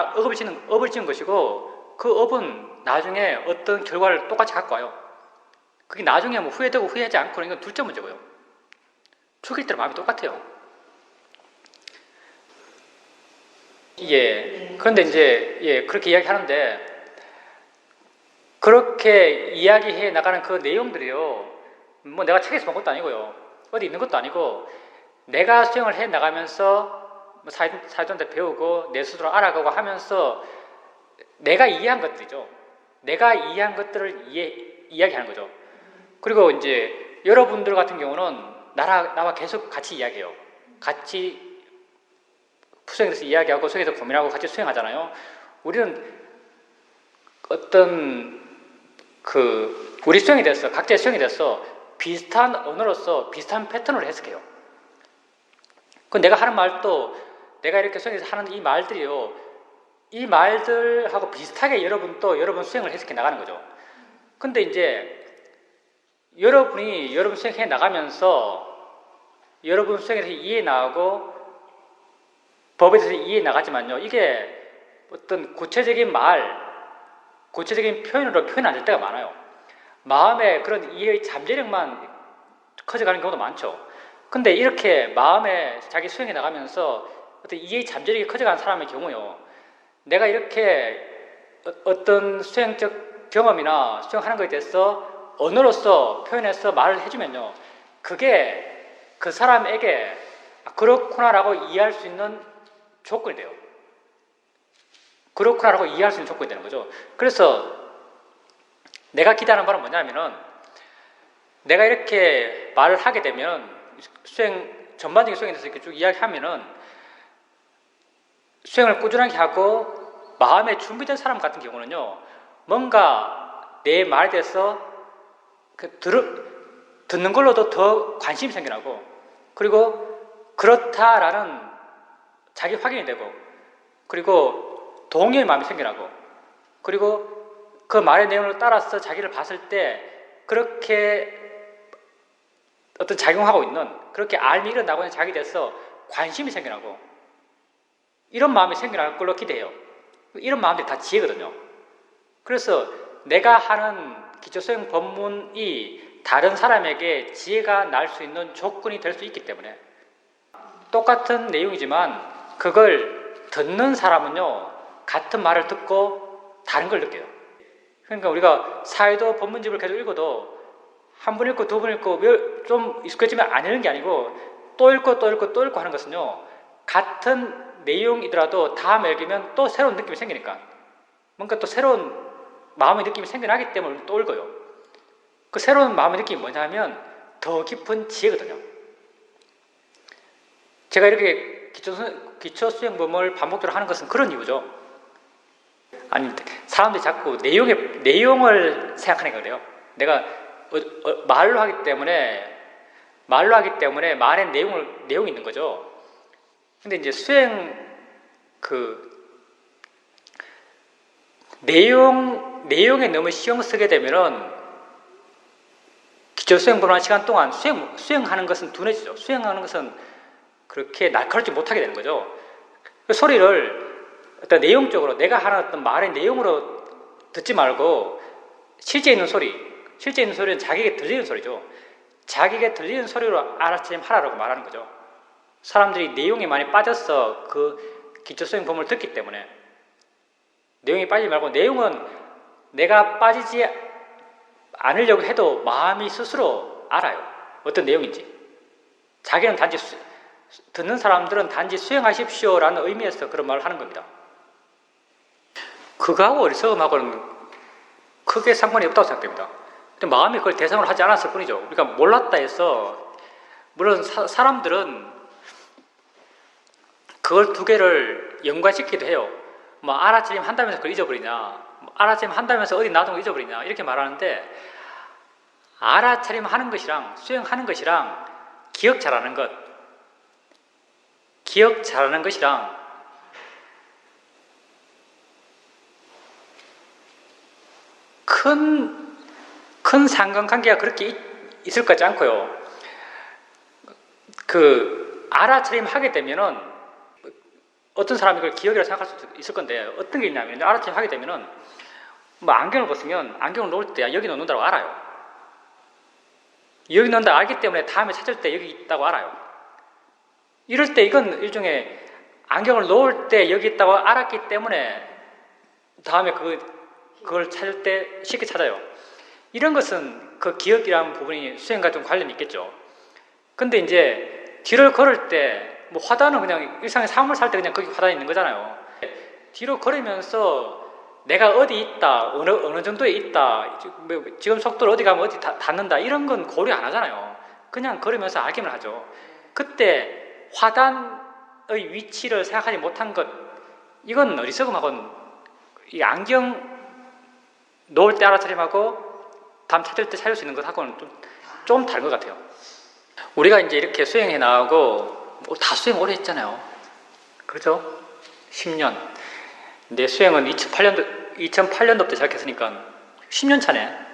업을 지은 것이고 그 업은 나중에 어떤 결과를 똑같이 갖고 와요. 그게 나중에 뭐 후회되고 후회하지 않고는 이건 둘째 문제고요. 죽일 때 마음이 똑같아요. 예. 그런데 이제 그렇게 이야기하는데 그렇게 이야기해 나가는 그 내용들이요, 뭐 내가 책에서 본 것도 아니고요, 어디 있는 것도 아니고 내가 수행을 해 나가면서 뭐 사회자한테 배우고 내 스스로 알아가고 하면서 내가 이해한 것들이죠. 내가 이해한 것들을 이야기하는 거죠. 그리고 이제 여러분들 같은 경우는 나와 계속 같이 이야기해요. 같이 수행에서 이야기하고 수행에서 고민하고 같이 수행하잖아요. 우리는 어떤 우리 수행에 대해서, 각자의 수행에 대해서 비슷한 언어로서 비슷한 패턴으로 해석해요. 그 내가 하는 말도, 내가 이렇게 수행에서 하는 이 말들이요, 이 말들하고 비슷하게 여러분 수행을 해석해 나가는 거죠. 근데 이제 여러분 수행해 나가면서 여러분 수행에 대해서 이해해 나가고 법에 대해서 이해해 나가지만요, 이게 어떤 구체적인 표현으로 표현 안 될 때가 많아요. 마음의 그런 이해의 잠재력만 커져가는 경우도 많죠. 근데 이렇게 마음에 자기 수행해 나가면서 어떤 이해의 잠재력이 커져가는 사람의 경우요, 내가 이렇게 어떤 수행적 경험이나 수행하는 것에 대해서 언어로서 표현해서 말을 해주면요, 그게 그 사람에게 그렇구나라고 이해할 수 있는 조건이 돼요. 그렇구나라고 이해할 수 있는 조건이 되는 거죠. 그래서 내가 기대하는 바는 뭐냐면은, 내가 이렇게 말을 하게 되면 전반적인 수행에 대해서 이렇게 쭉 이야기하면은 수행을 꾸준하게 하고 마음에 준비된 사람 같은 경우는요, 뭔가 내 말에 대해서 듣는 걸로도 더 관심이 생겨나고, 그리고 그렇다라는 자기 확인이 되고, 그리고 동의의 마음이 생겨나고, 그리고 그 말의 내용을 따라서 자기를 봤을 때 그렇게 어떤 작용하고 있는 그렇게 알미 일어나고 있는 자기에 대해서 관심이 생겨나고 이런 마음이 생겨날 걸로 기대해요. 이런 마음들이 다 지혜거든요. 그래서 내가 하는 기초수행 법문이 다른 사람에게 지혜가 날 수 있는 조건이 될 수 있기 때문에 똑같은 내용이지만 그걸 듣는 사람은요 같은 말을 듣고 다른 걸 느껴요. 그러니까 우리가 사회도 법문집을 계속 읽어도 한 번 읽고 두 번 읽고 좀 익숙해지면 안 읽는 게 아니고 또 읽고 또 읽고 또 읽고 하는 것은요 같은 내용이더라도 다음에 읽으면 또 새로운 느낌이 생기니까 뭔가 또 새로운 마음의 느낌이 생겨나기 때문에 또 읽어요. 그 새로운 마음의 느낌이 뭐냐면 더 깊은 지혜거든요. 제가 이렇게 기초수행법을 반복적으로 하는 것은 그런 이유죠. 아니, 사람들이 자꾸 내용을 생각하는 거예요. 내가 말로 하기 때문에 말에 내용이 있는 거죠. 근데 이제 내용에 너무 신경 쓰게 되면은 기초수행법을 하는 시간 동안 수행하는 것은 둔해지죠. 수행하는 것은 그렇게 날카롭지 못하게 되는 거죠. 그 소리를 어떤 내용적으로 내가 하는 어떤 말의 내용으로 듣지 말고 실제 있는 소리는 자기에게 들리는 소리죠. 자기에게 들리는 소리로 알아차림 하라고 말하는 거죠. 사람들이 내용에 많이 빠져서 그 기초수행법을 듣기 때문에 내용이 빠지지 말고 내용은 내가 빠지지 않으려고 해도 마음이 스스로 알아요. 어떤 내용인지. 자기는 단지 듣는 사람들은 단지 수행하십시오라는 의미에서 그런 말을 하는 겁니다. 그거하고 어리석음하고는 크게 상관이 없다고 생각됩니다. 근데 마음이 그걸 대상으로 하지 않았을 뿐이죠. 우리가 몰랐다 해서 물론 사람들은 그걸 두 개를 연관시키기도 해요. 뭐 알아차림 한다면서 그걸 잊어버리냐, 알아차림 한다면서 어디 놔둔 걸 잊어버리냐 이렇게 말하는데 알아차림 하는 것이랑 수행하는 것이랑 기억 잘하는 것이랑 큰 상관관계가 그렇게 있을 것 같지 않고요. 알아차림 하게 되면은 어떤 사람이 그걸 기억이라고 생각할 수 있을 건데 어떤 게 있냐면 알아차림 하게 되면은 뭐 안경을 벗으면 안경을 놓을 때 여기 놓는다고 알아요. 여기 놓는다고 알기 때문에 다음에 찾을 때 여기 있다고 알아요. 이럴 때 이건 일종의 안경을 놓을 때 여기 있다고 알았기 때문에 다음에 그걸 찾을 때 쉽게 찾아요. 이런 것은 그 기억이라는 부분이 수행과 좀 관련이 있겠죠. 근데 이제 뒤를 걸을 때 뭐 화단은 그냥 일상의 삶을 살 때 그냥 거기 화단이 있는 거잖아요. 뒤로 걸으면서 내가 어디 있다, 어느 정도에 있다, 지금 속도로 어디 가면 어디 닿는다 이런 건 고려 안 하잖아요. 그냥 걸으면서 알기만 하죠. 그때 화단의 위치를 생각하지 못한 것, 이건 어리석음하고는 이 안경 놓을 때 알아차림하고 다음 찾을 때 찾을 수 있는 것하고는 좀 다른 것 같아요. 우리가 이제 이렇게 수행해 나가고 다 수행 오래 했잖아요. 그렇죠? 10년. 내 수행은 2008년도부터 시작했으니까 10년 차네.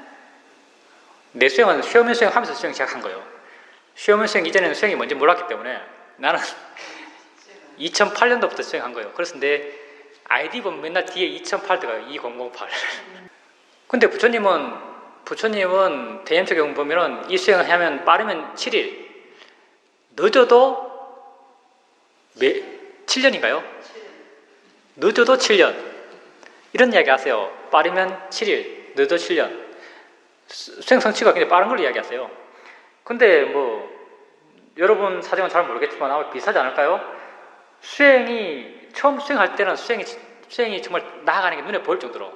내 수행은 시험일 수행하면서 수행 시작한 거예요. 시험일 수행 이전에는 수행이 뭔지 몰랐기 때문에 나는 2008년도부터 수행한 거예요. 그래서 내 아이디 보면 맨날 뒤에 2008 들어가요. 2008. 근데 부처님은 대행표 경우 보면은 이 수행을 하면 빠르면 7일, 늦어도 7년인가요? 늦어도 7년. 이런 이야기 하세요. 빠르면 7일, 늦어 7년. 수행 성취가 굉장히 빠른 걸 이야기하세요. 근데 뭐 여러분 사정은 잘 모르겠지만 아마 비슷하지 않을까요? 처음 수행할 때는 수행이 정말 나아가는 게 눈에 보일 정도로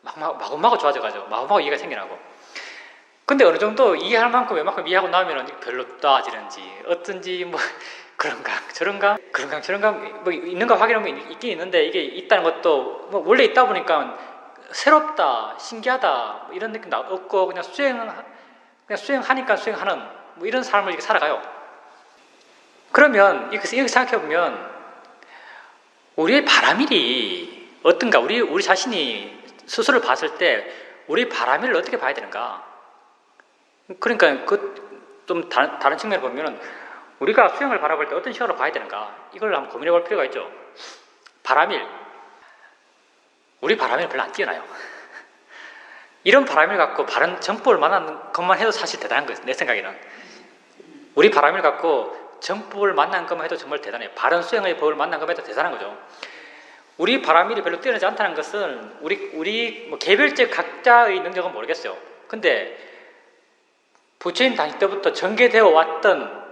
마구마구 좋아져가지고 마구마구 이해가 생겨나고, 근데 어느 정도 이해할 만큼 웬만큼 이해하고 나면 별로 나아지는지 어떤지 뭐 그런가 저런가 뭐 있는가 확인한 게 있긴 있는데 이게 있다는 것도 뭐 원래 있다 보니까 새롭다 신기하다 뭐 이런 느낌도 없고 그냥 수행하니까 수행하는 뭐 이런 삶을 이렇게 살아가요. 그러면 이렇게 생각해보면 우리의 바람일이 어떤가, 우리 자신이 스스로를 봤을 때 우리 바람일을 어떻게 봐야 되는가. 그러니까 좀 다른 측면을 보면은 우리가 수영을 바라볼 때 어떤 시각으로 봐야 되는가 이걸 한번 고민해 볼 필요가 있죠. 바람일, 우리 바람일 별로 안 뛰어나요. 이런 바람일 갖고 바른 정법을 만나는 것만 해도 사실 대단한 거예요. 내 생각에는 우리 바람일 갖고 정법을 만난 것만 해도 정말 대단해요. 바른 수영의 법을 만난 것만 해도 대단한 거죠. 우리 바람일이 별로 뛰어나지 않다는 것은 우리 뭐 개별적 각자의 능력은 모르겠어요. 근데 부처님 당시 때부터 전개되어 왔던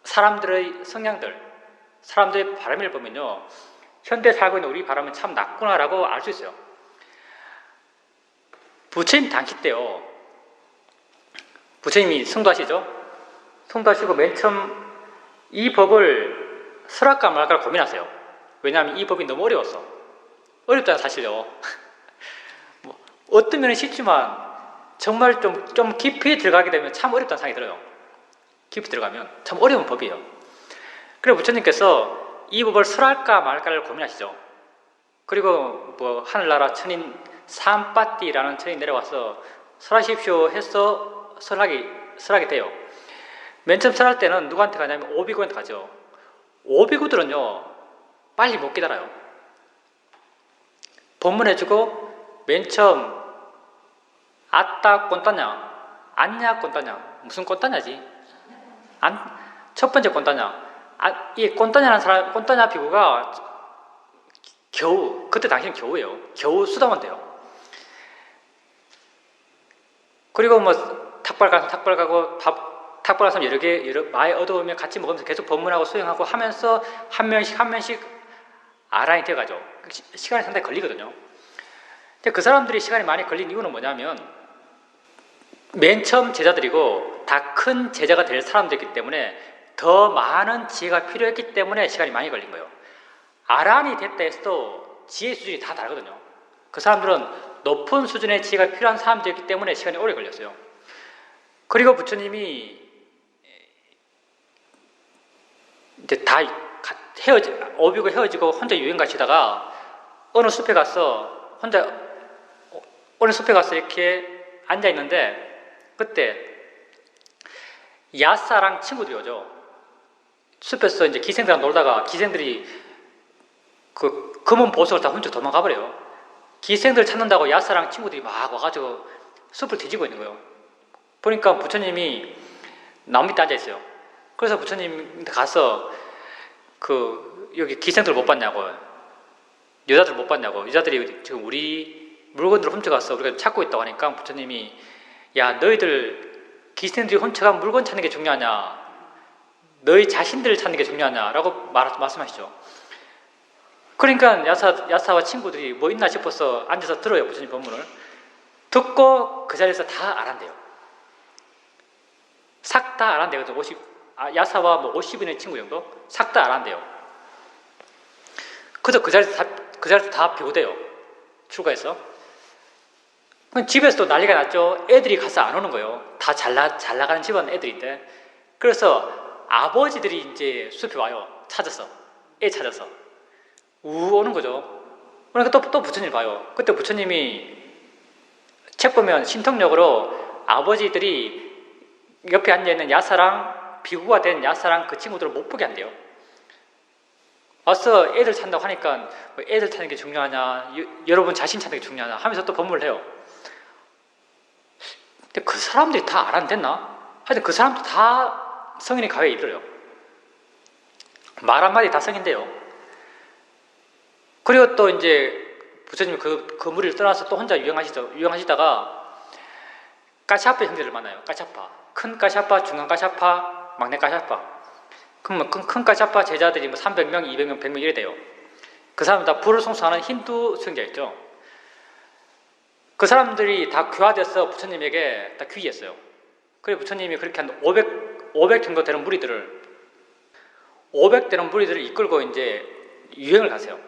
사람들의 성향들, 사람들의 바람일을 보면요, 현대 살고 있는 우리 바람은 참 낮구나라고 알 수 있어요. 부처님 당시 때요, 부처님이 성도하시죠? 성도하시고 맨 처음 이 법을 설할까 말까 고민하세요. 왜냐하면 이 법이 너무 어려웠어. 어렵잖아 사실요. 뭐 어떤 면은 쉽지만 정말 좀 깊이 들어가게 되면 참 어렵다는 생각이 들어요. 깊이 들어가면 참 어려운 법이에요. 그래서 부처님께서 이 법을 설할까 말까를 고민하시죠. 그리고 뭐 하늘나라 천인 삼빠띠라는 천이 내려와서 설하십시오 해서 설하게 돼요. 맨 처음 설할 때는 누구한테 가냐면 오비구한테 가죠. 오비구들은요 빨리 못 기다려요. 법문해주고 맨 처음 아따 꼰따냐, 안냐 꼰따냐, 무슨 꼰따냐지? 첫 번째 꼰따냐, 이 꼰따냐라는 사람, 꼰따냐 비구가 겨우, 그때 당시는 겨우예요. 겨우 수다만 돼요. 그리고 뭐 탁발 가고 탁발 가서 여러 많이 얻어오면 같이 먹으면서 계속 법문하고 수행하고 하면서 한 명씩 아란이 되어가죠. 시간이 상당히 걸리거든요. 근데 그 사람들이 시간이 많이 걸린 이유는 뭐냐면 맨 처음 제자들이고 다 큰 제자가 될 사람들이기 때문에 더 많은 지혜가 필요했기 때문에 시간이 많이 걸린 거예요. 아란이 됐다 해서도 지혜 수준이 다 다르거든요. 그 사람들은 높은 수준의 지혜가 필요한 사람들이기 때문에 시간이 오래 걸렸어요. 그리고 부처님이 이제 다 오비고 헤어지고 혼자 유행 가시다가 어느 숲에 가서 이렇게 앉아 있는데 그때 야사랑 친구들이 오죠. 숲에서 이제 기생들이랑 놀다가 기생들이 그 검은 보석을 다 훔쳐 도망가 버려요. 기생들 찾는다고 야사랑 친구들이 막 와가지고 숲을 뒤지고 있는 거예요. 보니까 부처님이 나무 밑에 앉아 있어요. 그래서 부처님한테 가서 여기 기생들 못 봤냐고, 여자들 못 봤냐고, 여자들이 지금 우리 물건들을 훔쳐가서 우리가 찾고 있다고 하니까 부처님이 야 너희들 기생들이 훔쳐간 물건 찾는 게 중요하냐, 너희 자신들을 찾는 게 중요하냐라고 말씀하시죠. 그러니까 야사와 친구들이 뭐 있나 싶어서 앉아서 들어요. 부처님 법문을 듣고 그 자리에서 다 알아낸대요. 싹 다 알아낸대요. 야사와 뭐 50인의 친구 정도 싹 다 알아낸대요. 그래서 그 자리에서 다 비고돼요. 출가해서. 집에서도 난리가 났죠. 애들이 가서 안 오는 거예요. 다 잘 나가는 집안 애들인데. 그래서 아버지들이 이제 숲에 와요. 애 찾아서. 오는 거죠. 그러니까 또 부처님을 봐요. 그때 부처님이 책 보면 신통력으로 아버지들이 옆에 앉아있는 야사랑 비구가 된 야사랑 그 친구들을 못 보게 한대요. 와서 애들 찾는다고 하니까 애들 찾는 게 중요하냐, 여러분 자신 찾는 게 중요하냐 하면서 또 법문을 해요. 근데 그 사람들이 다 알아냈나? 하여튼 그 사람들 다 성인의 가회에 이르러요. 말 한마디 다 성인데요. 그리고 또 이제 부처님이 그 무리를 떠나서 또 혼자 유행하시다가 까샤파 형제를 만나요. 까샤파. 큰 까샤파, 중간 까샤파, 막내 까샤파. 그러면 큰 까샤파 제자들이 뭐 300명, 200명, 100명 이래 돼요. 그 사람은 다 불을 송수하는 힌두 수행자였죠. 그 사람들이 다 교화돼서 부처님에게 다 귀의했어요. 그래서 부처님이 그렇게 한 500 정도 되는 무리들을 500 되는 무리들을 이끌고 이제 유행을 가세요.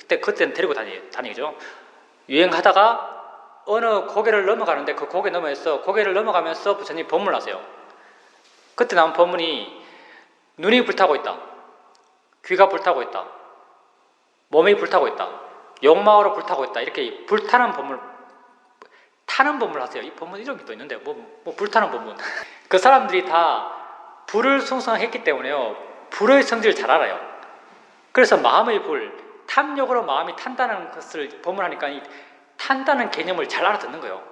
그때는 데리고 다니죠. 유행하다가 어느 고개를 넘어가는데 그 고개를 넘어가면서 부처님이 법문을 하세요. 그때 나온 법문이 눈이 불타고 있다. 귀가 불타고 있다. 몸이 불타고 있다. 욕망으로 불타고 있다. 이렇게 불타는 법문을 타는 법문을 하세요. 이 법문 이름이 또 있는데 뭐 불타는 법문. 그 사람들이 다 불을 숭상했기 때문에요. 불의 성질을 잘 알아요. 그래서 마음의 불, 탐욕으로 마음이 탄다는 것을 법문하니까 이 탄다는 개념을 잘 알아듣는 거예요.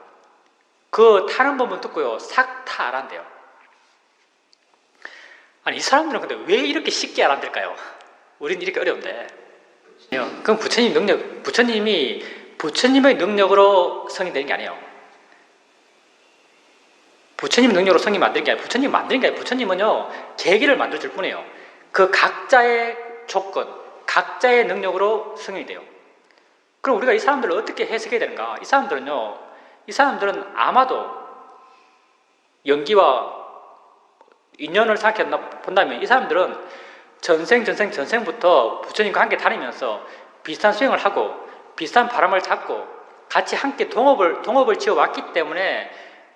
그 타는 법문 듣고요, 싹 다 알아낸대요. 아니 이 사람들은 근데 왜 이렇게 쉽게 알아들까요? 우린 이렇게 어려운데. 그럼 부처님이 부처님의 능력으로 성이 되는 게 아니에요. 부처님 능력으로 성이 만드는 게 아니에요. 부처님 만드는 게 아니에요. 부처님은요, 계기를 만들어줄 뿐이에요. 그 각자의 조건, 각자의 능력으로 성이 돼요. 그럼 우리가 이 사람들을 어떻게 해석해야 되는가? 이 사람들은 아마도 연기와 인연을 생각해 본다면 이 사람들은 전생부터 부처님과 함께 다니면서 비슷한 수행을 하고 비슷한 바람을 잡고 같이 함께 동업을 지어왔기 때문에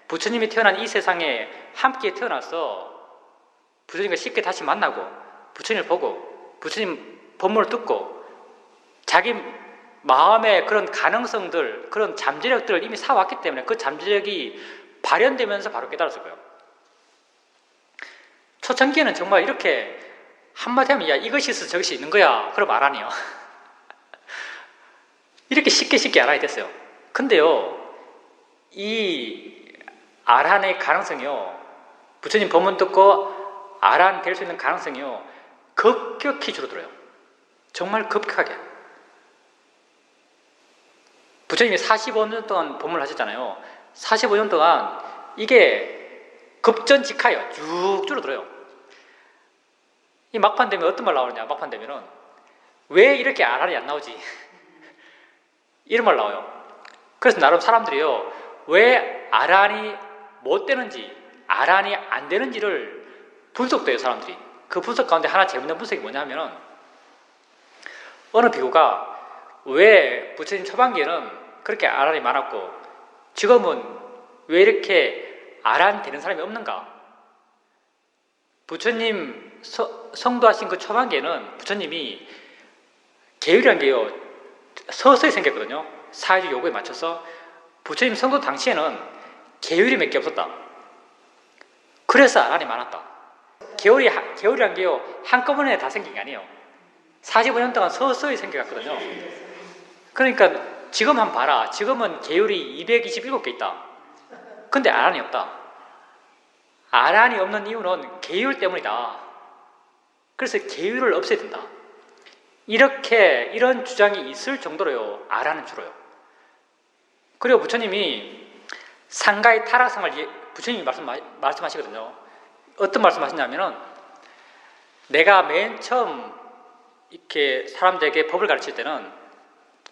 부처님이 태어난 이 세상에 함께 태어나서 부처님과 쉽게 다시 만나고 부처님을 보고 부처님 법문을 듣고 자기 마음의 그런 가능성들, 그런 잠재력들을 이미 사왔기 때문에 그 잠재력이 발현되면서 바로 깨달았을 거예요. 초창기에는 정말 이렇게 한마디 하면 야 이것이 있어 저것이 있는 거야 그럼 알아내요. 이렇게 쉽게 알아야 됐어요. 근데요, 이 알아낼 가능성이요, 부처님 법문 듣고 알아낼 수 있는 가능성이요, 급격히 줄어들어요. 정말 급격하게. 부처님이 45년 동안 법문을 하셨잖아요. 45년 동안 이게 급전직하여 쭉 줄어들어요. 이 막판 되면 어떤 말 나오느냐? 막판 되면은 왜 이렇게 알아내 안 나오지? 이런 말 나와요. 그래서 나름 사람들이요, 왜 아란이 못 되는지, 아란이 안 되는지를 분석돼요, 사람들이. 그 분석 가운데 하나 재밌는 분석이 뭐냐면은, 어느 비구가 왜 부처님 초반기에는 그렇게 아란이 많았고, 지금은 왜 이렇게 아란 되는 사람이 없는가? 부처님 성도하신 그 초반기에는 부처님이 계율이란 게요, 서서히 생겼거든요. 사회적 요구에 맞춰서. 부처님 성도 당시에는 계율이 몇 개 없었다. 그래서 아란이 많았다. 계율이란 게요, 한꺼번에 다 생긴 게 아니에요. 45년 동안 서서히 생겨갔거든요. 그러니까 지금 한번 봐라. 지금은 계율이 227개 있다. 근데 아란이 없다. 아란이 없는 이유는 계율 때문이다. 그래서 계율을 없애야 된다. 이런 주장이 있을 정도로요, 아란은 줄어요. 그리고 부처님이 상가의 타락상을 부처님이 말씀하시거든요. 어떤 말씀하시냐면은, 내가 맨 처음 이렇게 사람들에게 법을 가르칠 때는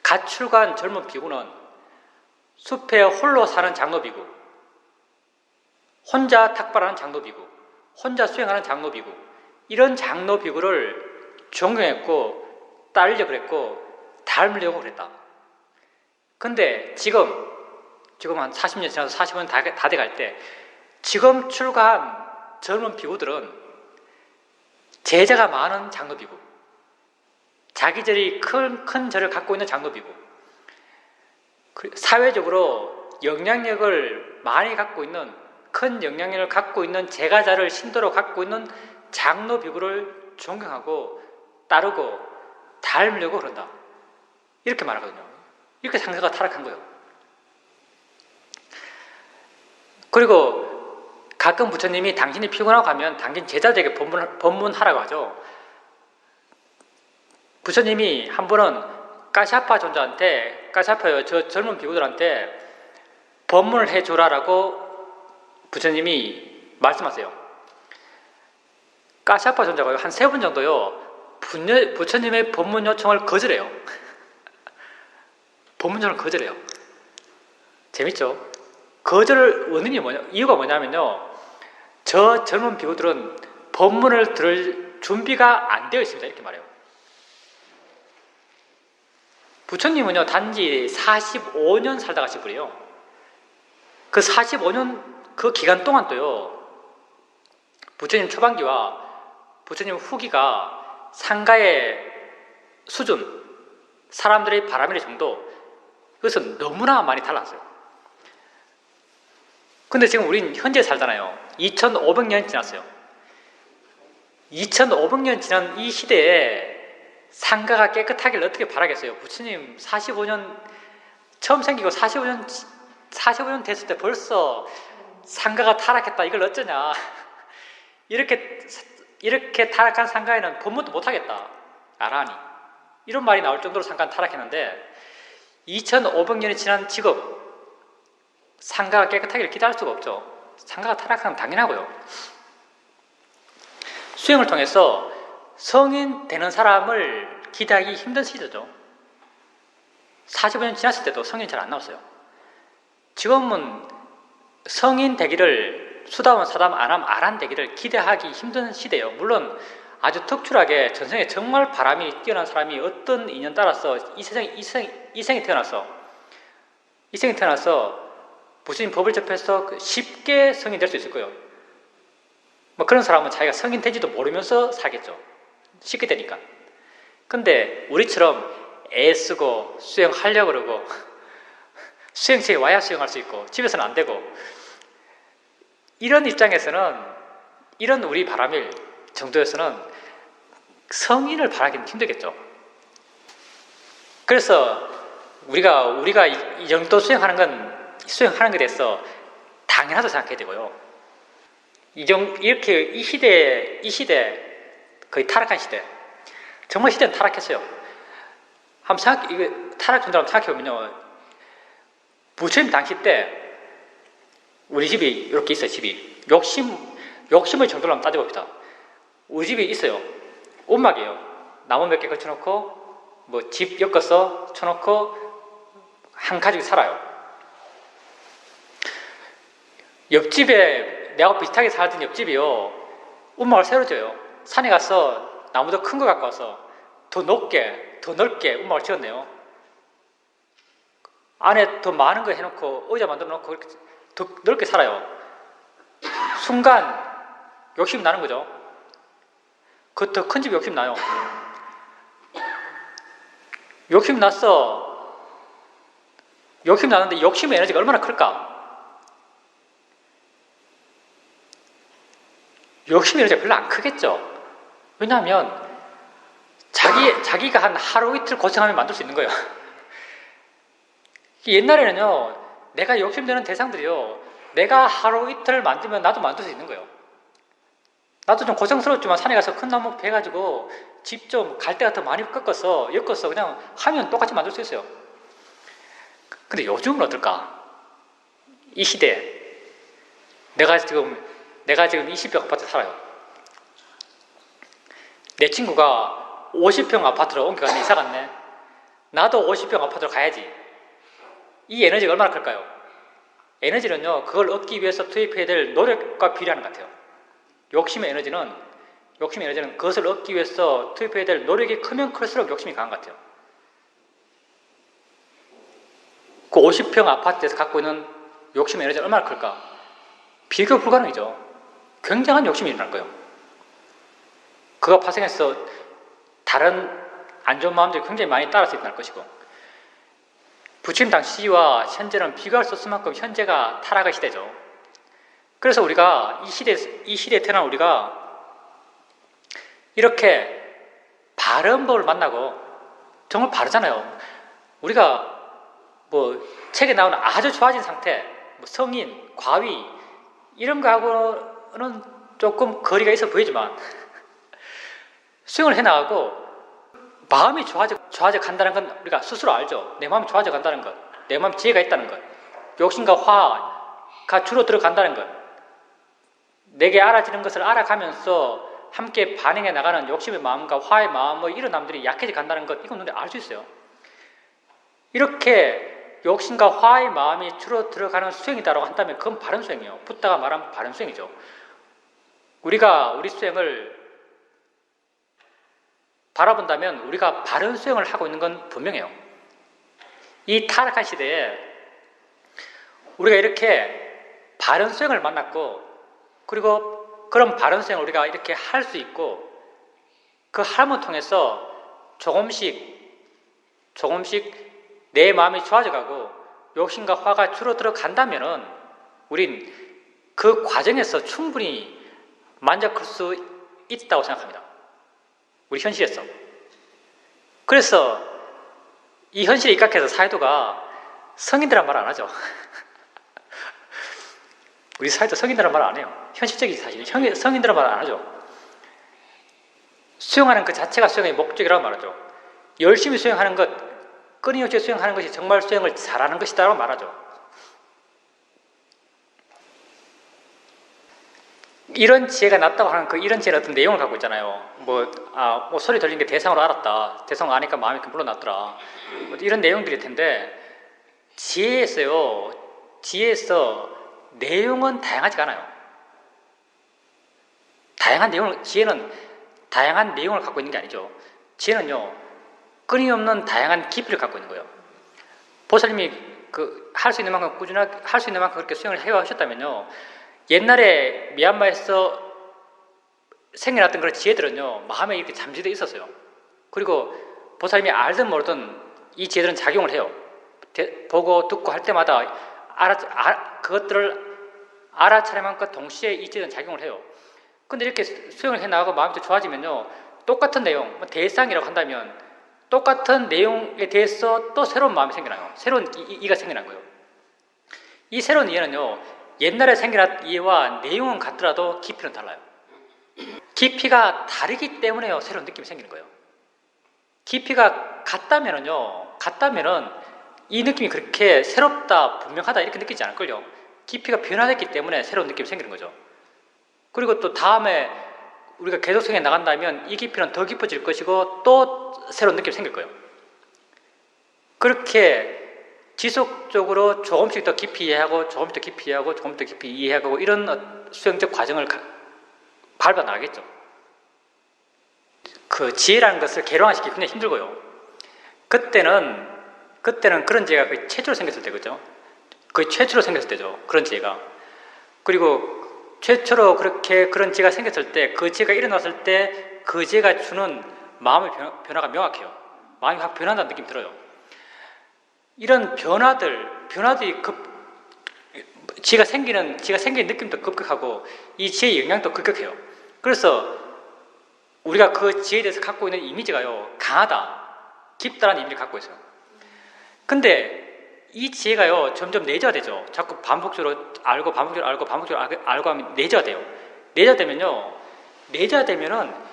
갓 출가한 젊은 비구는 숲에 홀로 사는 장로비구, 혼자 탁발하는 장로비구, 혼자 수행하는 장로비구, 이런 장로비구를 존경했고 따르려고 그랬고 닮으려고 그랬다. 근데 지금 한 40년 지나서 40년 다 돼갈 때 지금 출가한 젊은 비구들은 제자가 많은 장로비구, 자기들이 큰 절을 갖고 있는 장로비구, 사회적으로 영향력을 많이 갖고 있는, 큰 영향력을 갖고 있는 제가자를 신도로 갖고 있는 장로비구를 존경하고 따르고 닮으려고 그런다. 이렇게 말하거든요. 이렇게 상가가 타락한 거예요. 그리고 가끔 부처님이 당신이 피곤하고 하면 당신 제자들에게 법문하라고 하죠. 부처님이 한 번은 까샤파 존자한테, 까샤파요, 저 젊은 비구들한테 법문을 해줘라라고 부처님이 말씀하세요. 까샤파 존자가 한 3번 정도요, 부처님의 법문 요청을 거절해요. 법문 요청을 거절해요. 재밌죠? 거절 원인이 이유가 뭐냐면요, 저 젊은 비구들은 법문을 들을 준비가 안 되어 있습니다. 이렇게 말해요. 부처님은요, 단지 45년 살다 가신 분이에요. 그 45년 그 기간 동안 또요, 부처님 초반기와 부처님 후기가 상가의 수준, 사람들의 바람의 정도, 이것은 너무나 많이 달랐어요. 근데 지금 우린 현재 살잖아요. 2500년 지났어요. 2500년 지난 이 시대에 상가가 깨끗하기를 어떻게 바라겠어요? 부처님 45년 처음 생기고 45년 됐을 때 벌써 상가가 타락했다. 이걸 어쩌냐? 이렇게 타락한 상가에는 법문도 못하겠다. 나라니. 이런 말이 나올 정도로 상가는 타락했는데 2500년이 지난 지금 상가가 깨끗하기를 기대할 수가 없죠. 상가가 타락하면 당연하고요. 수행을 통해서 성인 되는 사람을 기대하기 힘든 시대죠. 45년 지났을 때도 성인이 잘 안 나왔어요. 지금은 성인 되기를 수다원 사담 아란 되기를 기대하기 힘든 시대예요. 물론 아주 특출하게 전생에 정말 바람이 뛰어난 사람이 어떤 인연 따라서 이 생에 태어나서 무슨 법을 접해서 쉽게 성인 될 수 있을 거예요. 뭐 그런 사람은 자기가 성인 된지도 모르면서 살겠죠. 쉽게 되니까. 근데 우리처럼 애쓰고 수행하려고 그러고 수행체에 와야 수행할 수 있고 집에서는 안 되고 이런 입장에서는 이런 우리 바람일 정도에서는 성인을 바라기는 힘들겠죠. 그래서 우리가 이 정도 수행하는 것에 대해서 당연하다고 생각해야 되고요. 이렇게 이 시대 거의 타락한 시대. 정말 시대는 타락했어요. 이거 타락 정도로 한번 생각해보면요. 부처님 당시 때 우리 집이 이렇게 있어요. 집이 욕심의 정도로 한번 따져봅시다. 우리 집이 있어요. 온막이에요. 나무 몇 개 걸쳐놓고 뭐 집 엮어서 쳐놓고 한 가족이 살아요. 옆집에 내가 비슷하게 살던 옆집이요. 운막을 새로 져요. 산에 가서 나무 더 큰 거 갖고 와서 더 넓게 운막을 지었네요. 안에 더 많은 거 해놓고 의자 만들어 놓고 그렇게 더 넓게 살아요. 순간 욕심이 나는 거죠. 그 더 큰 집 욕심 나요. 욕심 나는데 욕심의 에너지가 얼마나 클까? 욕심의 에너지가 별로 안 크겠죠. 왜냐하면 자기가 한 하루 이틀 고생하면 만들 수 있는 거예요. 옛날에는요, 내가 욕심내는 대상들이요, 내가 하루 이틀 만들면 나도 만들 수 있는 거예요. 나도 좀 고생스럽지만 산에 가서 큰 나무 베가지고 집 좀 갈대 같은 거 많이 엮어서 그냥 하면 똑같이 만들 수 있어요. 근데 요즘은 어떨까? 이 시대에 내가 지금 20평 아파트 살아요. 내 친구가 50평 아파트로 옮겨갔네, 이사 갔네. 나도 50평 아파트로 가야지. 이 에너지가 얼마나 클까요? 에너지는요, 그걸 얻기 위해서 투입해야 될 노력과 비례하는 것 같아요. 욕심의 에너지는 그것을 얻기 위해서 투입해야 될 노력이 크면 클수록 욕심이 강한 것 같아요. 그 50평 아파트에서 갖고 있는 욕심의 에너지가 얼마나 클까? 비교 불가능이죠. 굉장한 욕심이 일어날 거예요. 그가 파생해서 다른 안 좋은 마음들이 굉장히 많이 따라서 일어날 것이고, 부처님 당시와 현재는 비교할 수 없을 만큼 현재가 타락의 시대죠. 그래서 우리가 이 시대에 태어난 우리가 이렇게 바른 법을 만나고, 정말 바르잖아요. 우리가 뭐 책에 나오는 아주 좋아진 상태, 뭐 성인, 과위 이런 거하고는 조금 거리가 있어 보이지만 수행을 해나가고 마음이 좋아져 간다는 건 우리가 스스로 알죠. 내 마음이 좋아져 간다는 것, 내 마음에 지혜가 있다는 것, 욕심과 화가 줄어들어 간다는 것, 내게 알아지는 것을 알아가면서 함께 반응해 나가는 욕심의 마음과 화의 마음의 이런 남들이 약해져 간다는 것, 이건 눈에 알 수 있어요. 이렇게 욕심과 화의 마음이 줄어들어가는 수행이다라고 한다면 그건 바른 수행이에요. 붓다가 말하면 바른 수행이죠. 우리가 우리 수행을 바라본다면 우리가 바른 수행을 하고 있는 건 분명해요. 이 타락한 시대에 우리가 이렇게 바른 수행을 만났고, 그리고 그런 바른 수행을 우리가 이렇게 할 수 있고, 그 삶을 통해서 조금씩 내 마음이 좋아져가고 욕심과 화가 줄어들어 간다면은 우린 그 과정에서 충분히 만족할 수 있다고 생각합니다. 우리 현실에서. 그래서 이 현실에 입각해서 사회도가 성인들란 말 안 하죠. 우리 사회도 성인들란 말 안 해요. 현실적인 사실, 성인들란 말 안 하죠. 수영하는 그 자체가 수영의 목적이라고 말하죠. 열심히 수영하는 것, 끊임없이 수영하는 것이 정말 수영을 잘하는 것이다라고 말하죠. 이런 지혜가 났다고 하는 이런 지혜는 어떤 내용을 갖고 있잖아요. 뭐 소리 들리는 게 대상으로 알았다. 대상을 아니까 마음이 물러났더라. 이런 내용들일 텐데, 지혜에서 내용은 다양하지가 않아요. 지혜는 다양한 내용을 갖고 있는 게 아니죠. 지혜는요, 끊임없는 다양한 깊이를 갖고 있는 거예요. 보살님이 할 수 있는 만큼 꾸준하게, 할 수 있는 만큼 그렇게 수행을 해오셨다면요, 옛날에 미얀마에서 생겨났던 그런 지혜들은요, 마음에 이렇게 잠재되어 있었어요. 그리고 보살님이 알든 모르든 이 지혜들은 작용을 해요. 보고 듣고 할 때마다 그것들을 알아차림함과 동시에 이 지혜들은 작용을 해요. 근데 이렇게 수행을 해나가고 마음이 또 좋아지면요, 똑같은 내용, 대상이라고 한다면 똑같은 내용에 대해서 또 새로운 마음이 생겨나요. 새로운 이해가 생겨난 거예요. 이 새로운 이해는요, 옛날에 생겨난 이해와 내용은 같더라도 깊이는 달라요. 깊이가 다르기 때문에 새로운 느낌이 생기는 거예요. 깊이가 같다면은 이 느낌이 그렇게 새롭다, 분명하다 이렇게 느끼지 않을걸요. 깊이가 변화됐기 때문에 새로운 느낌이 생기는 거죠. 그리고 또 다음에 우리가 계속 수행해 나간다면 이 깊이는 더 깊어질 것이고 또 새로운 느낌이 생길 거예요. 그렇게 지속적으로 조금씩 더 깊이 이해하고 조금씩 더 깊이 이해하고 조금씩 더 깊이 이해하고 이런 수행적 과정을 밟아 나가겠죠. 그 지혜라는 것을 개량화시키기 굉장히 힘들고요. 그때는 그런 지혜가 거의 최초로 생겼을 때거든요. 거의 최초로 생겼을 때죠. 그런 지혜가. 그리고 최초로 그런 지혜가 생겼을 때, 그 지혜가 일어났을 때 그 지혜가 주는 마음의 변화가 명확해요. 마음이 확 변한다는 느낌이 들어요. 이런 변화들이 지혜가 생기는 느낌도 급격하고 이 지혜의 영향도 급격해요. 그래서 우리가 그 지혜에 대해서 갖고 있는 이미지가요, 강하다, 깊다라는 이미지를 갖고 있어요. 근데 이 지혜가요, 점점 내재화되죠. 자꾸 반복적으로 알고 하면 내재화돼요. 내재화되면은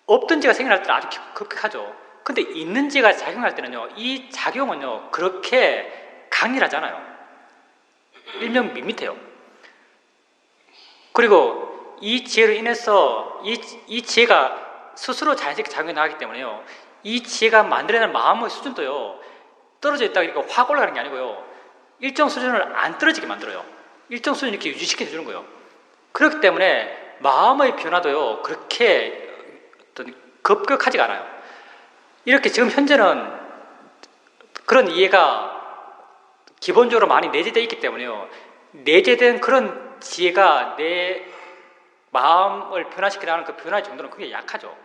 없던 지혜가 생겨날 때는 아주 급격하죠. 근데 있는 지혜가 작용할 때는요, 이 작용은요, 그렇게 강렬하지 않아요. 일명 밋밋해요. 그리고 이 지혜로 인해서 이 지혜가 스스로 자연스럽게 작용해 나가기 때문에요, 이 지혜가 만들어내는 마음의 수준도요, 떨어져 있다가 이렇게 확 올라가는 게 아니고요, 일정 수준을 안 떨어지게 만들어요. 일정 수준 이렇게 유지시켜 주는 거예요. 그렇기 때문에 마음의 변화도요, 그렇게 급격하지가 않아요. 이렇게 지금 현재는 그런 이해가 기본적으로 많이 내재되어 있기 때문에요, 내재된 그런 지혜가 내 마음을 변화시켜 나가는 그 변화의 정도는 굉장히 약하죠.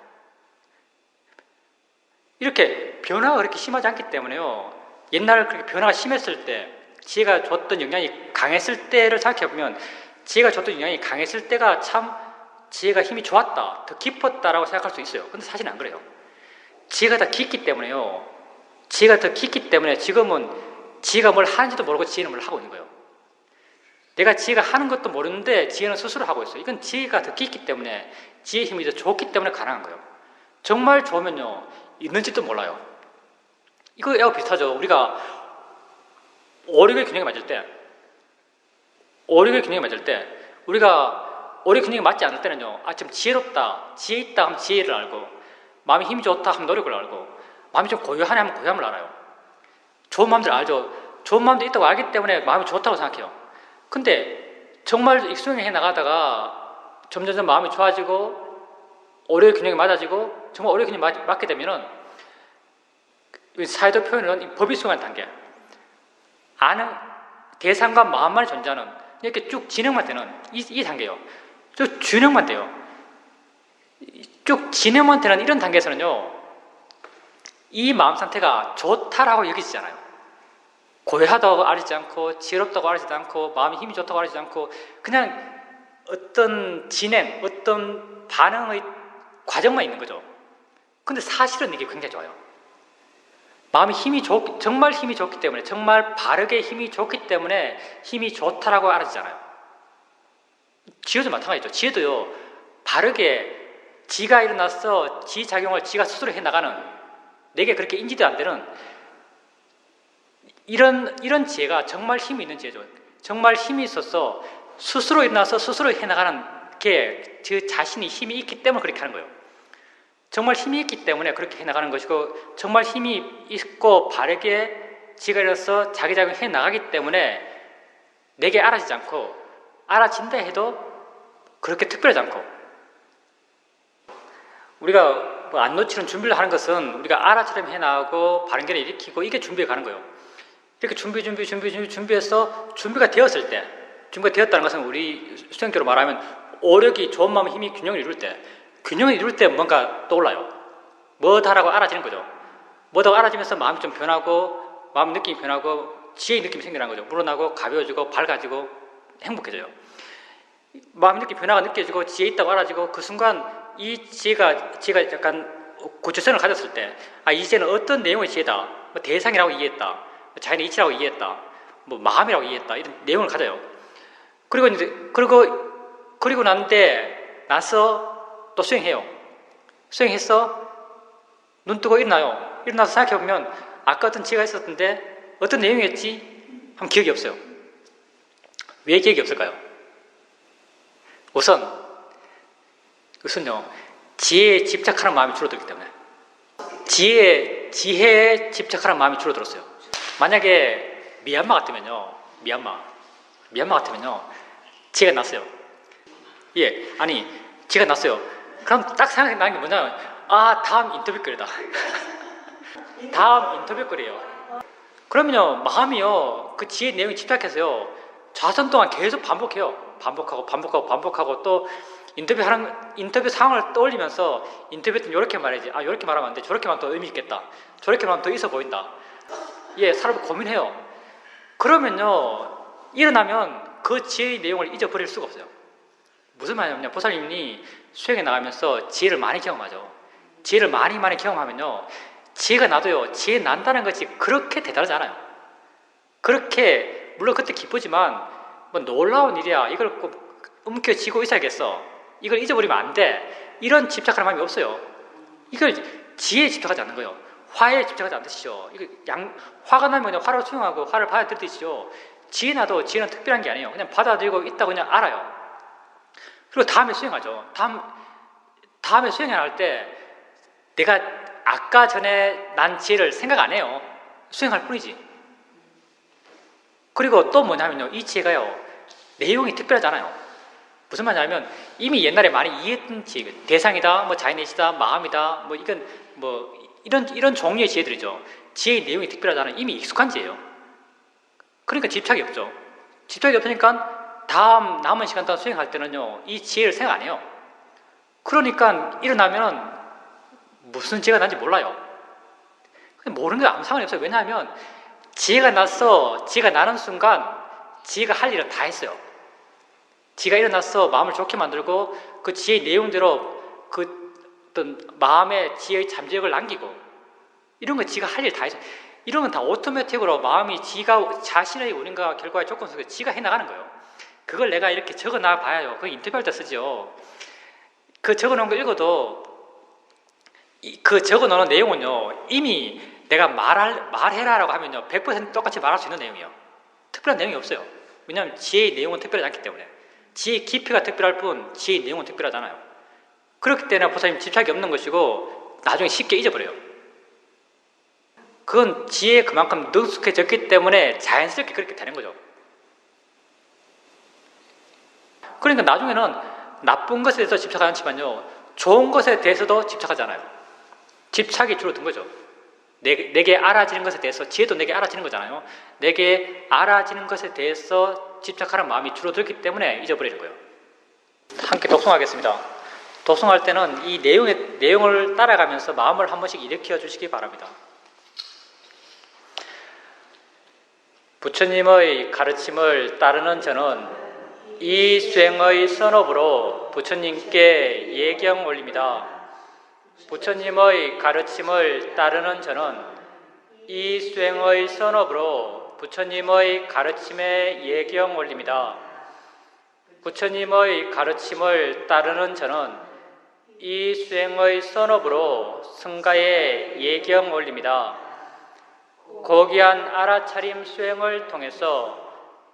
이렇게 변화가 그렇게 심하지 않기 때문에요, 옛날 그렇게 변화가 심했을 때, 지혜가 줬던 영향이 강했을 때를 생각해보면, 지혜가 줬던 영향이 강했을 때가 참 지혜가 힘이 좋았다, 더 깊었다라고 생각할 수 있어요. 근데 사실은 안 그래요. 지혜가 더 깊기 때문에요, 지금은 지혜가 뭘 하는지도 모르고 지혜는 뭘 하고 있는 거예요. 내가 지혜가 하는 것도 모르는데 지혜는 스스로 하고 있어요. 이건 지혜가 더 깊기 때문에, 지혜의 힘이 더 좋기 때문에 가능한 거예요. 정말 좋으면요, 있는지도 몰라요. 이거하고 비슷하죠. 우리가 오력의 균형이 맞을 때, 우리가 오력 균형이 맞지 않을 때는요, 좀 지혜롭다, 지혜 있다 하면 지혜를 알고, 마음이 힘이 좋다 하면 노력을 알고, 마음이 좀 고요하네 하면 고요함을 알아요. 좋은 마음들 알죠. 좋은 마음도 있다고 알기 때문에 마음이 좋다고 생각해요. 근데 정말 익숙해 나가다가 점점 마음이 좋아지고 오력의 균형이 맞아지고, 정말 오력의 균형이 맞게 되면은, 사회적 표현은 법이 수행하는 단계, 아는 대상과 마음만이 존재하는, 이렇게 쭉 진행만 되는 이 단계예요. 쭉 진행만 돼요. 쭉 진행만 되는 이런 단계에서는요, 이 마음 상태가 좋다라고 여기지잖아요. 고요하다고 알아지지 않고 지혜롭다고 알아지지 않고 마음이 힘이 좋다고 알아지지 않고 그냥 어떤 진행, 어떤 반응의 과정만 있는 거죠. 근데 사실은 이게 굉장히 좋아요. 마음이 정말 힘이 좋기 때문에, 정말 바르게 힘이 좋기 때문에 힘이 좋다라고 알아지잖아요. 지혜도 마찬가지죠. 지혜도요, 바르게 지가 일어나서 지 작용을 지가 스스로 해나가는, 내게 그렇게 인지도 안 되는 이런 지혜가 정말 힘이 있는 지혜죠. 정말 힘이 있어서 스스로 일어나서 스스로 해나가는 게 그 자신이 힘이 있기 때문에 그렇게 하는 거예요. 정말 힘이 있기 때문에 그렇게 해나가는 것이고, 정말 힘이 있고 바르게 지가 일어나서 자기 작용을 해나가기 때문에 내게 알아지지 않고, 알아진다 해도 그렇게 특별하지 않고, 우리가 안 놓치는 준비를 하는 것은 우리가 알아처럼 해나가고 바른 길을 일으키고, 이게 준비해 가는 거예요. 이렇게 준비해서 준비가 되었을 때, 준비가 되었다는 것은 우리 수행교로 말하면 오력이, 좋은 마음의 힘이 균형을 이룰 때 뭔가 떠올라요. 뭐다라고 알아지는 거죠. 뭐다고 알아지면서 마음이 좀 변하고, 마음 느낌이 변하고, 지혜의 느낌이 생겨나는 거죠. 물어나고 가벼워지고 밝아지고 행복해져요. 마음 느낌 변화가 느껴지고 지혜 있다고 알아지고, 그 순간 이 지혜가 약간 구체성을 가졌을 때, 이제는 어떤 내용의 지혜다, 뭐 대상이라고 이해했다, 자연의 이치라고 이해했다, 뭐 마음이라고 이해했다, 이런 내용을 가져요. 그리고 나서 또 수행해요. 수행해서 눈 뜨고 일어나서 생각해보면 아까 어떤 지혜가 있었는데 어떤 내용이었지? 하면 기억이 없어요. 왜 기억이 없을까요? 우선요, 지혜에 집착하는 마음이 줄어들기 때문에. 지혜에 집착하는 마음이 줄어들었어요. 만약에 미얀마 같으면요, 지혜가 났어요. 지혜가 났어요. 그럼 딱 생각나는 게 뭐냐면, 다음 인터뷰거리다. 다음 인터뷰거리예요. 그러면요, 마음이요, 그 지혜 내용에 집착해서요, 좌선 동안 계속 반복해요. 반복하고 또 인터뷰 상황을 떠올리면서, 인터뷰 때 이렇게 말해야지, 이렇게 말하면 안 돼, 저렇게 말하면 더 의미 있겠다, 저렇게 말하면 더 있어 보인다. 사람을 고민해요. 그러면요, 일어나면 그 지혜의 내용을 잊어버릴 수가 없어요. 무슨 말이냐면요, 보살님이 수행에 나가면서 지혜를 많이 경험하죠. 지혜를 많이 경험하면요, 지혜가 나도요, 지혜 난다는 것이 그렇게 대단하지 않아요. 그렇게, 물론 그때 기쁘지만, 뭐 놀라운 일이야, 이걸 꼭 움켜쥐고 있어야겠어, 이걸 잊어버리면 안 돼, 이런 집착하는 마음이 없어요. 이걸 지혜에 집착하지 않는 거예요. 화에 집착하지 않듯이죠. 화가 나면 그냥 화를 수용하고 화를 받아들이시죠. 지혜 나도 지혜는 특별한 게 아니에요. 그냥 받아들이고 있다고 그냥 알아요. 그리고 다음에 수행하죠. 다음에 수행을 할 때 내가 아까 전에 난 지혜를 생각 안 해요. 수행할 뿐이지. 그리고 또 뭐냐면요, 이 지혜가요, 내용이 특별하잖아요. 무슨 말이냐면, 이미 옛날에 많이 이해했던 지혜, 대상이다, 뭐 자인의시다, 마음이다, 뭐 이건 뭐 이런 종류의 지혜들이죠. 지혜의 내용이 특별하잖아요. 이미 익숙한 지혜예요. 그러니까 집착이 없죠. 집착이 없으니까 다음 남은 시간 동안 수행할 때는요, 이 지혜를 생각 안 해요. 그러니까 일어나면 무슨 지혜가 난지 몰라요. 모르는 게 아무 상관이 없어요. 왜냐하면 지혜가 나는 순간 지혜가 할 일은 다 했어요. 지혜가 일어나서 마음을 좋게 만들고, 그 지혜의 내용대로 그 어떤 마음의 지혜의 잠재력을 남기고, 이런 거 지가 할 일 다 했어요. 이런 건 다 오토매틱으로 마음이 지가 자신의 원인과 결과의 조건 속에 지가 해나가는 거예요. 그걸 내가 이렇게 적어놔 봐야요. 그거 인터뷰할 때 쓰죠. 그 적어놓은 거 읽어도 그 적어놓은 내용은요, 이미 내가 말해라라고 하면요, 100% 똑같이 말할 수 있는 내용이에요. 특별한 내용이 없어요. 왜냐하면 지혜의 내용은 특별하지 않기 때문에. 지혜의 깊이가 특별할 뿐 지혜의 내용은 특별하잖아요. 그렇기 때문에 보살님 집착이 없는 것이고, 나중에 쉽게 잊어버려요. 그건 지혜에 그만큼 능숙해졌기 때문에 자연스럽게 그렇게 되는 거죠. 그러니까 나중에는 나쁜 것에 대해서 집착하지 않지만요, 좋은 것에 대해서도 집착하지 않아요. 집착이 줄어든 거죠. 내게 알아지는 것에 대해서, 지혜도 내게 알아지는 거잖아요. 내게 알아지는 것에 대해서 집착하는 마음이 줄어들기 때문에 잊어버리는 거예요. 함께 독송하겠습니다. 독송할 때는 이 내용을 따라가면서 마음을 한 번씩 일으켜 주시기 바랍니다. 부처님의 가르침을 따르는 저는 이 수행의 선업으로 부처님께 예경 올립니다. 부처님의 가르침을 따르는 저는 이 수행의 선업으로 부처님의 가르침에 예경 올립니다. 부처님의 가르침을 따르는 저는 이 수행의 선업으로 승가에 예경 올립니다. 고귀한 알아차림 수행을 통해서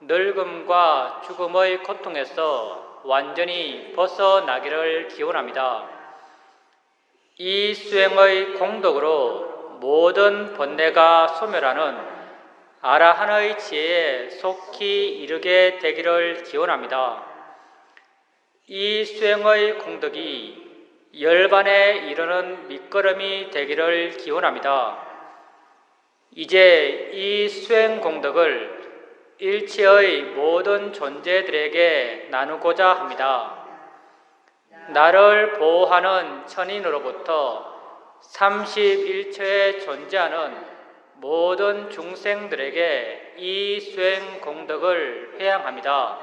늙음과 죽음의 고통에서 완전히 벗어나기를 기원합니다. 이 수행의 공덕으로 모든 번뇌가 소멸하는 아라한의 지혜에 속히 이르게 되기를 기원합니다. 이 수행의 공덕이 열반에 이르는 밑거름이 되기를 기원합니다. 이제 이 수행 공덕을 일체의 모든 존재들에게 나누고자 합니다. 나를 보호하는 천인으로부터 31처에 존재하는 모든 중생들에게 이 수행 공덕을 회양합니다.